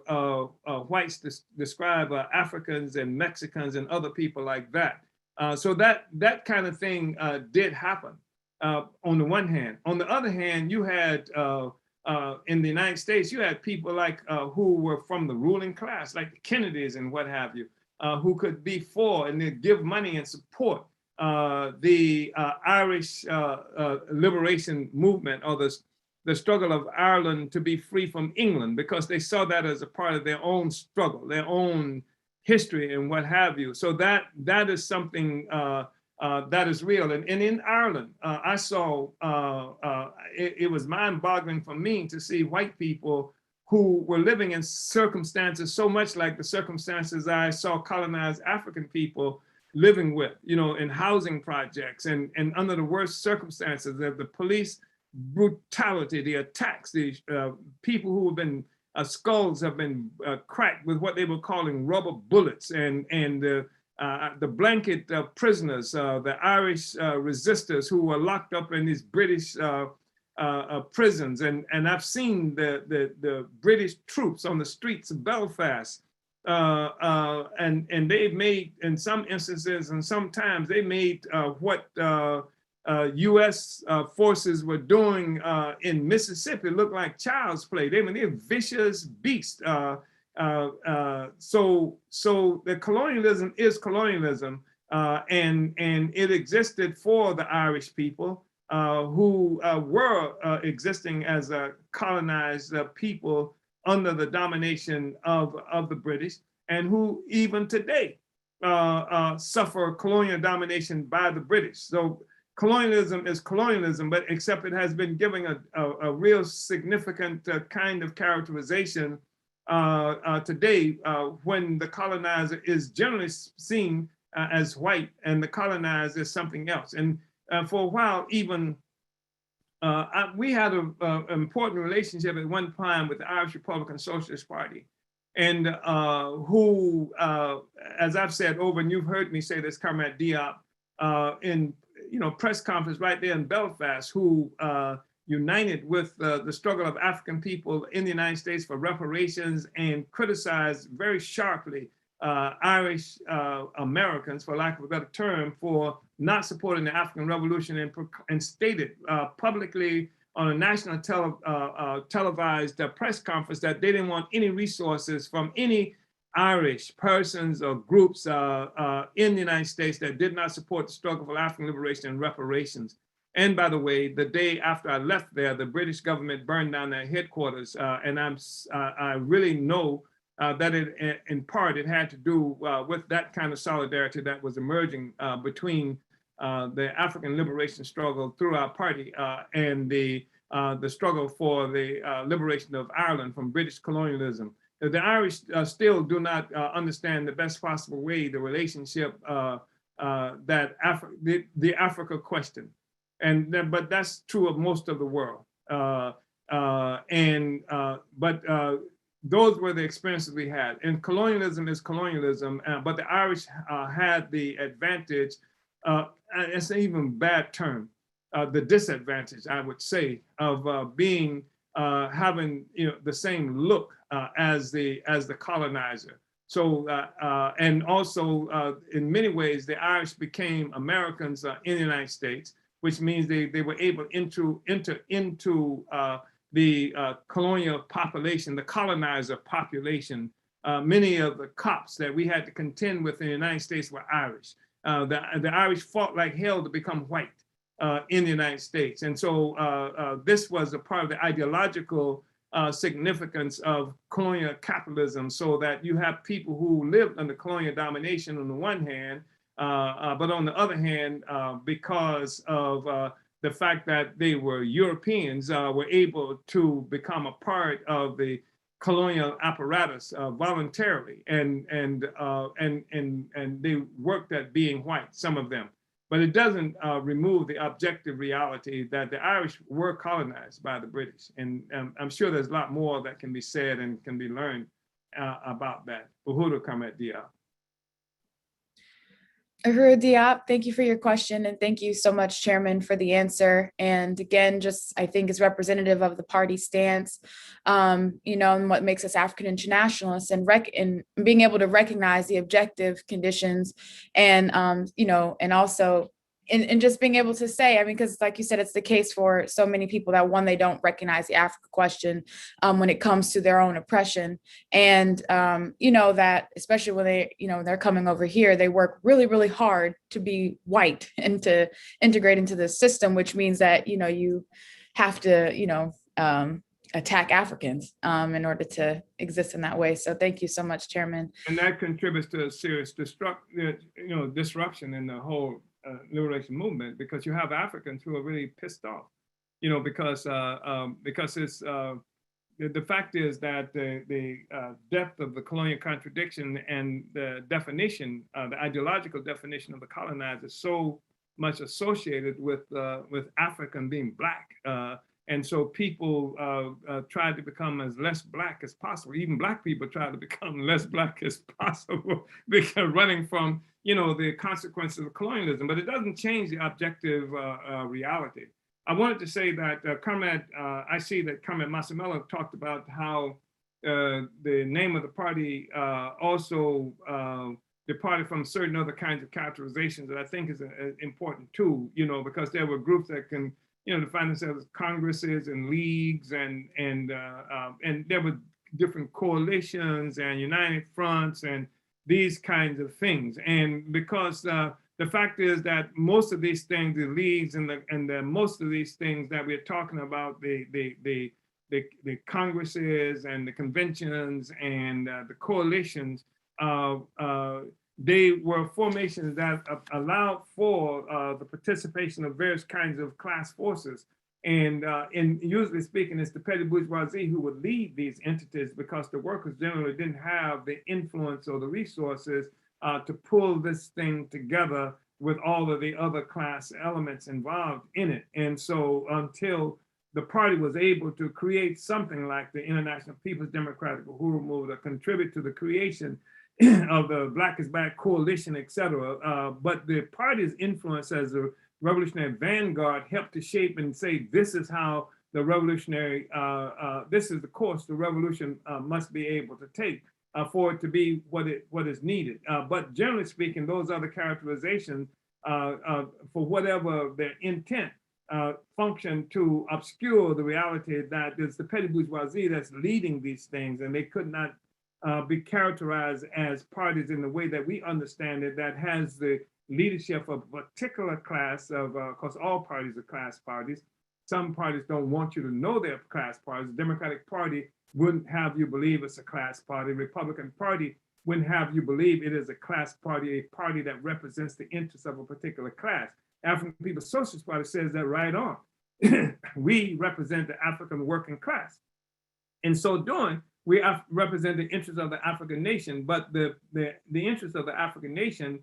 whites describe Africans and Mexicans and other people like that. So that kind of thing did happen on the one hand. On the other hand, you had in the United States, you had people like who were from the ruling class, like the Kennedys and what have you, who could be for and they'd give money and support the Irish liberation movement, or the struggle of Ireland to be free from England, because they saw that as a part of their own struggle, their own history and what have you. So that is something that is real. And in Ireland, I saw, it was mind-boggling for me to see white people who were living in circumstances so much like the circumstances I saw colonized African people living with, in housing projects and under the worst circumstances of the police brutality, the attacks, the people who have been, skulls have been cracked with what they were calling rubber bullets, and the blanket prisoners, the Irish resistors who were locked up in these British prisons. And I've seen the British troops on the streets of Belfast, and they've made, in some instances and sometimes they made what US forces were doing in Mississippi look like child's play. They're vicious beasts. So the colonialism is colonialism, and it existed for the Irish people who were existing as a colonized people under the domination of the British, and who even today suffer colonial domination by the British. So colonialism is colonialism, but except it has been given a real significant kind of characterization today, when the colonizer is generally seen as white and the colonized is something else. And for a while, even we had an important relationship at one time with the Irish Republican Socialist Party, and who, as I've said over, and you've heard me say this, Comrade Diop, in press conference right there in Belfast, who united with the struggle of African people in the United States for reparations, and criticized very sharply Irish Americans, for lack of a better term, for not supporting the African Revolution, and stated publicly on a national televised press conference that they didn't want any resources from any Irish persons or groups in the United States that did not support the struggle for African liberation and reparations. And by the way, the day after I left there, the British government burned down their headquarters. And I really know that in part, it had to do with that kind of solidarity that was emerging between the African liberation struggle through our party and the struggle for the liberation of Ireland from British colonialism. The Irish still do not understand the best possible way the relationship that the Africa question. But that's true of most of the world. But those were the experiences we had. And colonialism is colonialism, but the Irish had the advantage, it's an even bad term, the disadvantage, I would say, of having the same look as the colonizer. So and also in many ways, the Irish became Americans in the United States, which means they were able to enter into the colonial population, the colonizer population. Many of the cops that we had to contend with in the United States were Irish. The Irish fought like hell to become white in the United States. And so this was a part of the ideological significance of colonial capitalism, so that you have people who lived under colonial domination on the one hand, but on the other hand, because of the fact that they were Europeans, were able to become a part of the colonial apparatus voluntarily, and they worked at being white, some of them. But it doesn't remove the objective reality that the Irish were colonized by the British. And I'm sure there's a lot more that can be said and can be learned about that. Uhuru Kamet Diop. Uhuru Diop, thank you for your question, and thank you so much, Chairman, for the answer. And again, just I think is representative of the party stance, and what makes us African internationalists, and being able to recognize the objective conditions, and and also and just being able to say, because like you said, it's the case for so many people that they don't recognize the Africa question when it comes to their own oppression. And, that especially when they're coming over here, they work really, really hard to be white and to integrate into the system, which means that, you have to, attack Africans in order to exist in that way. So thank you so much, Chairman. And that contributes to a serious disruption in the whole liberation movement, because you have Africans who are really pissed off, because it's the fact is that the depth of the colonial contradiction and the definition, the ideological definition of the colonizer is so much associated with African being black. And so people try to become as less black as possible. Even black people try to become less black as possible, because running from the consequences of colonialism. But it doesn't change the objective reality. I wanted to say that I see that Carmen Massimella talked about how the name of the party also departed from certain other kinds of characterizations that I think is important too, because there were groups that can define themselves as congresses and leagues, and there were different coalitions and united fronts and these kinds of things. And because the fact is that most of these things, the leagues and most of these things that we're talking about, the congresses and the conventions and the coalitions, they were formations that allowed for the participation of various kinds of class forces. And usually speaking, it's the petty bourgeoisie who would lead these entities, because the workers generally didn't have the influence or the resources to pull this thing together with all of the other class elements involved in it. And so until the party was able to create something like the International People's Democratic Uhuru Movement, or contribute to the creation of the Black is Back coalition, et cetera, but the party's influence as a revolutionary vanguard helped to shape and say, this is how the revolutionary, this is the course the revolution must be able to take for it to be what is needed. But generally speaking, those other characterizations, for whatever their intent, function to obscure the reality that it's the petty bourgeoisie that's leading these things, and they could not be characterized as parties in the way that we understand it, that has the leadership of a particular class of, course, all parties are class parties. Some parties don't want you to know they're class parties. The Democratic Party wouldn't have you believe it's a class party. Republican Party wouldn't have you believe it is a class party, a party that represents the interests of a particular class. African People's Socialist Party says that right on. We represent the African working class. In so doing, we represent the interests of the African nation, but the interests of the African nation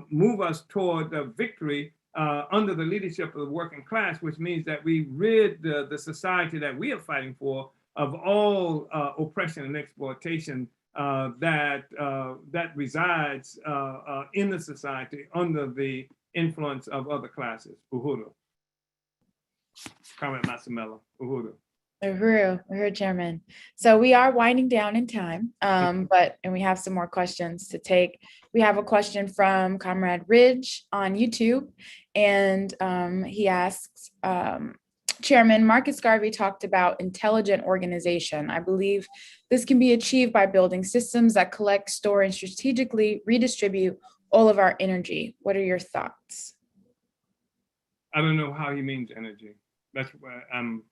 move us toward victory under the leadership of the working class, which means that we rid the society that we are fighting for of all oppression and exploitation that resides in the society under the influence of other classes. Uhuru. Comment Masamela. Uhuru. Uhuru, Chairman. So we are winding down in time, and we have some more questions to take. We have a question from Comrade Ridge on YouTube, and he asks, Chairman, Marcus Garvey talked about intelligent organization. I believe this can be achieved by building systems that collect, store, and strategically redistribute all of our energy. What are your thoughts? I don't know how he means energy. That's why I'm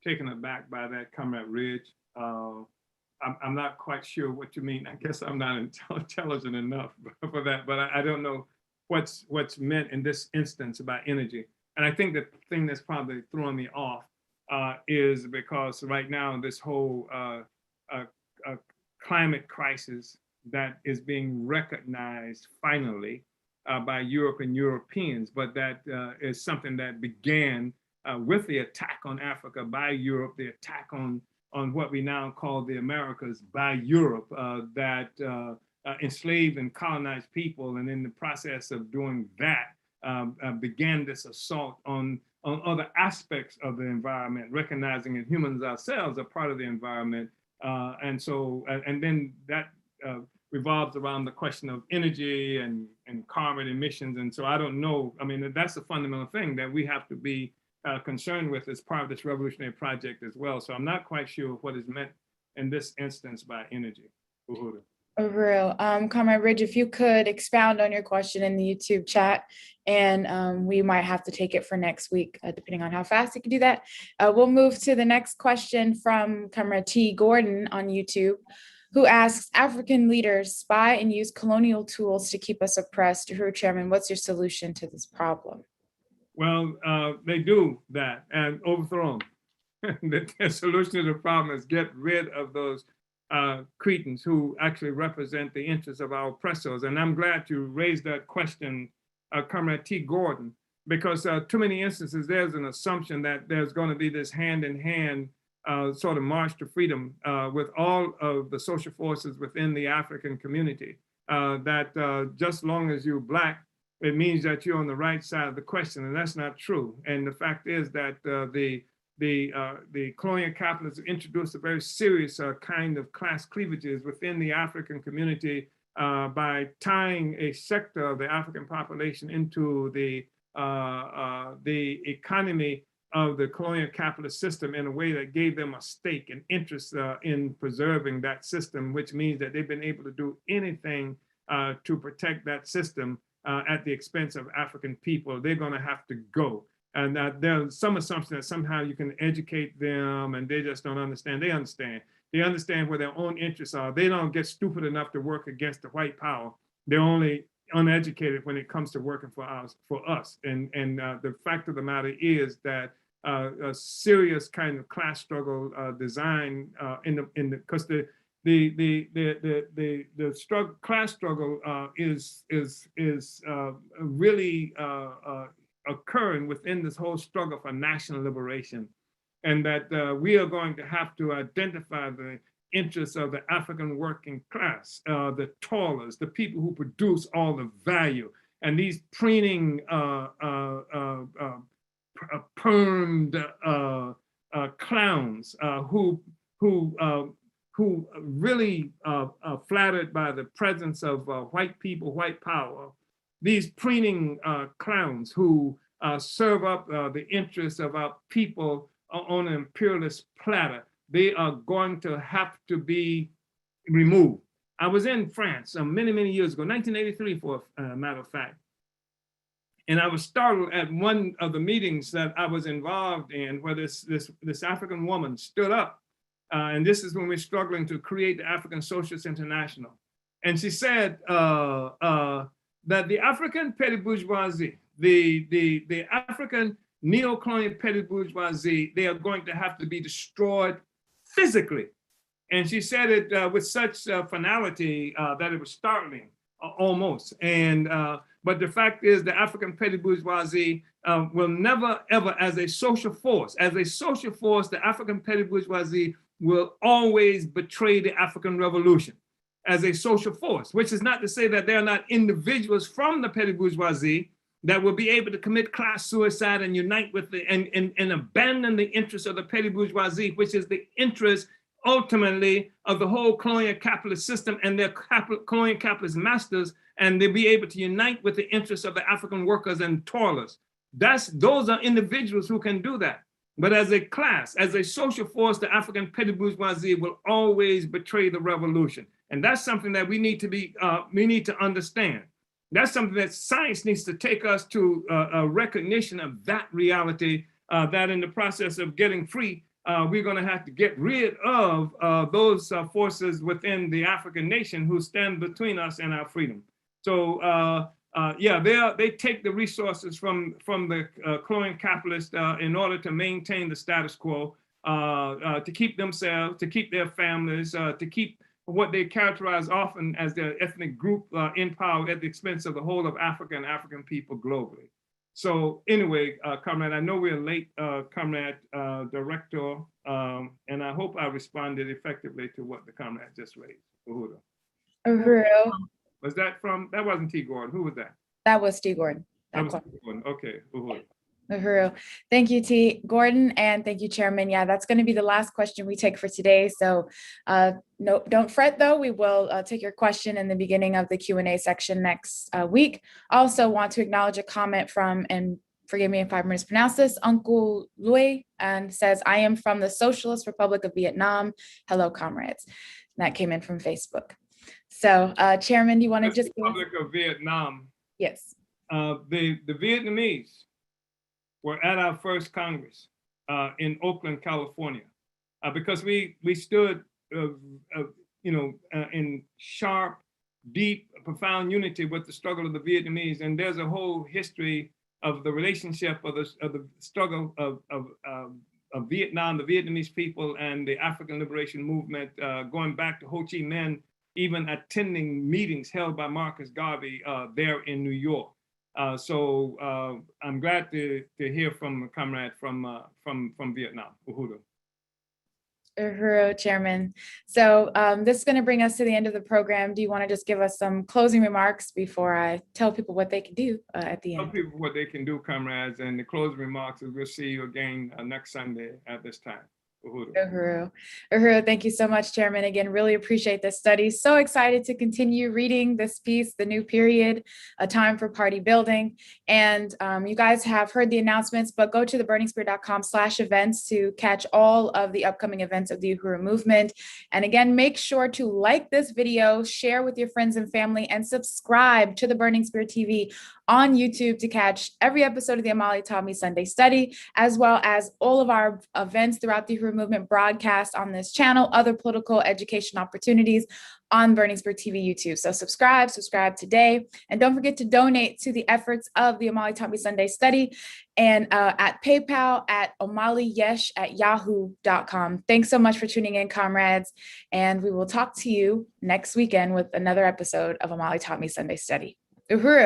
taken aback by that, Comrade Ridge. I'm not quite sure what you mean. I guess I'm not intelligent enough for that, but I don't know what's meant in this instance about energy. And I think the thing that's probably throwing me off is because right now this whole climate crisis that is being recognized finally by Europe and Europeans, but that is something that began with the attack on Africa by Europe, the attack on what we now call the Americas by Europe, that enslaved and colonized people, and in the process of doing that, began this assault on other aspects of the environment, recognizing that humans ourselves are part of the environment. And then that revolves around the question of energy and carbon emissions. And so I don't know, I mean, that's a fundamental thing that we have to be concerned with as part of this revolutionary project as well. So I'm not quite sure what is meant in this instance by energy. Uhuru. Comrade Ridge, if you could expound on your question in the YouTube chat, and we might have to take it for next week, depending on how fast you can do that. We'll move to the next question from Comrade T. Gordon on YouTube, who asks, African leaders spy and use colonial tools to keep us oppressed. Uhuru, Chairman, what's your solution to this problem? Well, they do that and overthrow them. The solution to the problem is get rid of those cretins who actually represent the interests of our oppressors. And I'm glad you raised that question, Comrade T. Gordon, because too many instances there's an assumption that there's going to be this hand-in-hand sort of march to freedom with all of the social forces within the African community, that just long as you're Black, it means that you're on the right side of the question, and that's not true. And the fact is that the colonial capitalists introduced a very serious kind of class cleavages within the African community by tying a sector of the African population into the economy of the colonial capitalist system in a way that gave them a stake and interest in preserving that system, which means that they've been able to do anything to protect that system at the expense of African people. They're going to have to go. And there's some assumption that somehow you can educate them and they just don't understand. They understand. They understand where their own interests are. They don't get stupid enough to work against the white power. They're only uneducated when it comes to working for us. And the fact of the matter is that a serious kind of class struggle design because the struggle, class struggle is really occurring within this whole struggle for national liberation, and that we are going to have to identify the interests of the African working class, the toilers, the people who produce all the value, and these preening, permed clowns who really flattered by the presence of white people, white power, these preening clowns who serve up the interests of our people on an imperialist platter, they are going to have to be removed. I was in France many, many years ago, 1983 for a matter of fact. And I was startled at one of the meetings that I was involved in where this African woman stood up. And this is when we're struggling to create the African Socialist International. And she said that the African petty bourgeoisie, the African neo-colonial petty bourgeoisie, they are going to have to be destroyed physically. And she said it with such finality that it was startling, almost. And but the fact is, the African petty bourgeoisie will never, ever, as a social force, the African petty bourgeoisie will always betray the African Revolution as a social force, which is not to say that there are not individuals from the petty bourgeoisie that will be able to commit class suicide and unite with and abandon the interests of the petty bourgeoisie, which is the interest ultimately of the whole colonial capitalist system and their colonial capitalist masters, and they'll be able to unite with the interests of the African workers and toilers. Those are individuals who can do that. But as a class, as a social force, the African petty bourgeoisie will always betray the revolution. And that's something that we need to understand. That's something that science needs to take us to a recognition of that reality, that in the process of getting free, we're going to have to get rid of those forces within the African nation who stand between us and our freedom. So yeah, they take the resources from the colonial capitalists in order to maintain the status quo, to keep themselves, to keep their families, to keep what they characterize often as their ethnic group in power at the expense of the whole of Africa and African people globally. So anyway, Comrade, I know we're late, Comrade Director, and I hope I responded effectively to what the Comrade just raised. Uhuru. Uhuru. Was that that wasn't T. Gordon, who was that? That was T. Gordon. That was T. Gordon, okay, Uhuru. Uhuru. Thank you, T. Gordon, and thank you, Chairman. Yeah, that's going to be the last question we take for today. So no, don't fret though. We will take your question in the beginning of the Q&A section next week. I also want to acknowledge a comment from, and forgive me if I mispronounce this, Uncle Louis, and says, I am from the Socialist Republic of Vietnam. Hello, comrades. And that came in from Facebook. So Chairman, do you want to just- Republic of Vietnam. Yes. The Vietnamese were at our first Congress in Oakland, California, because we stood, in sharp, deep, profound unity with the struggle of the Vietnamese. And there's a whole history of the relationship of the struggle of Vietnam, the Vietnamese people, and the African liberation movement, going back to Ho Chi Minh, even attending meetings held by Marcus Garvey there in New York. So I'm glad to hear from a comrade from Vietnam, Uhuru. Uhuru, Chairman. So this is going to bring us to the end of the program. Do you want to just give us some closing remarks before I tell people what they can do at the end? Tell people what they can do, comrades, and the closing remarks is we'll see you again next Sunday at this time. Uhuru. Uhuru, thank you so much, Chairman. Again, really appreciate this study. So excited to continue reading this piece, The New Period, A Time for Party Building. And you guys have heard the announcements, but go to theburningspear.com/events to catch all of the upcoming events of the Uhuru movement. And again, make sure to like this video, share with your friends and family, and subscribe to the Burning Spear TV on YouTube to catch every episode of the Omali Taught Me Sunday Study, as well as all of our events throughout the Uhuru movement broadcast on this channel, other political education opportunities on Burning Spear TV YouTube. So subscribe today. And don't forget to donate to the efforts of the Omali Taught Me Sunday Study and at PayPal at omaliyesh@yahoo.com. Thanks so much for tuning in, comrades. And we will talk to you next weekend with another episode of Omali Taught Me Sunday Study. Uhuru.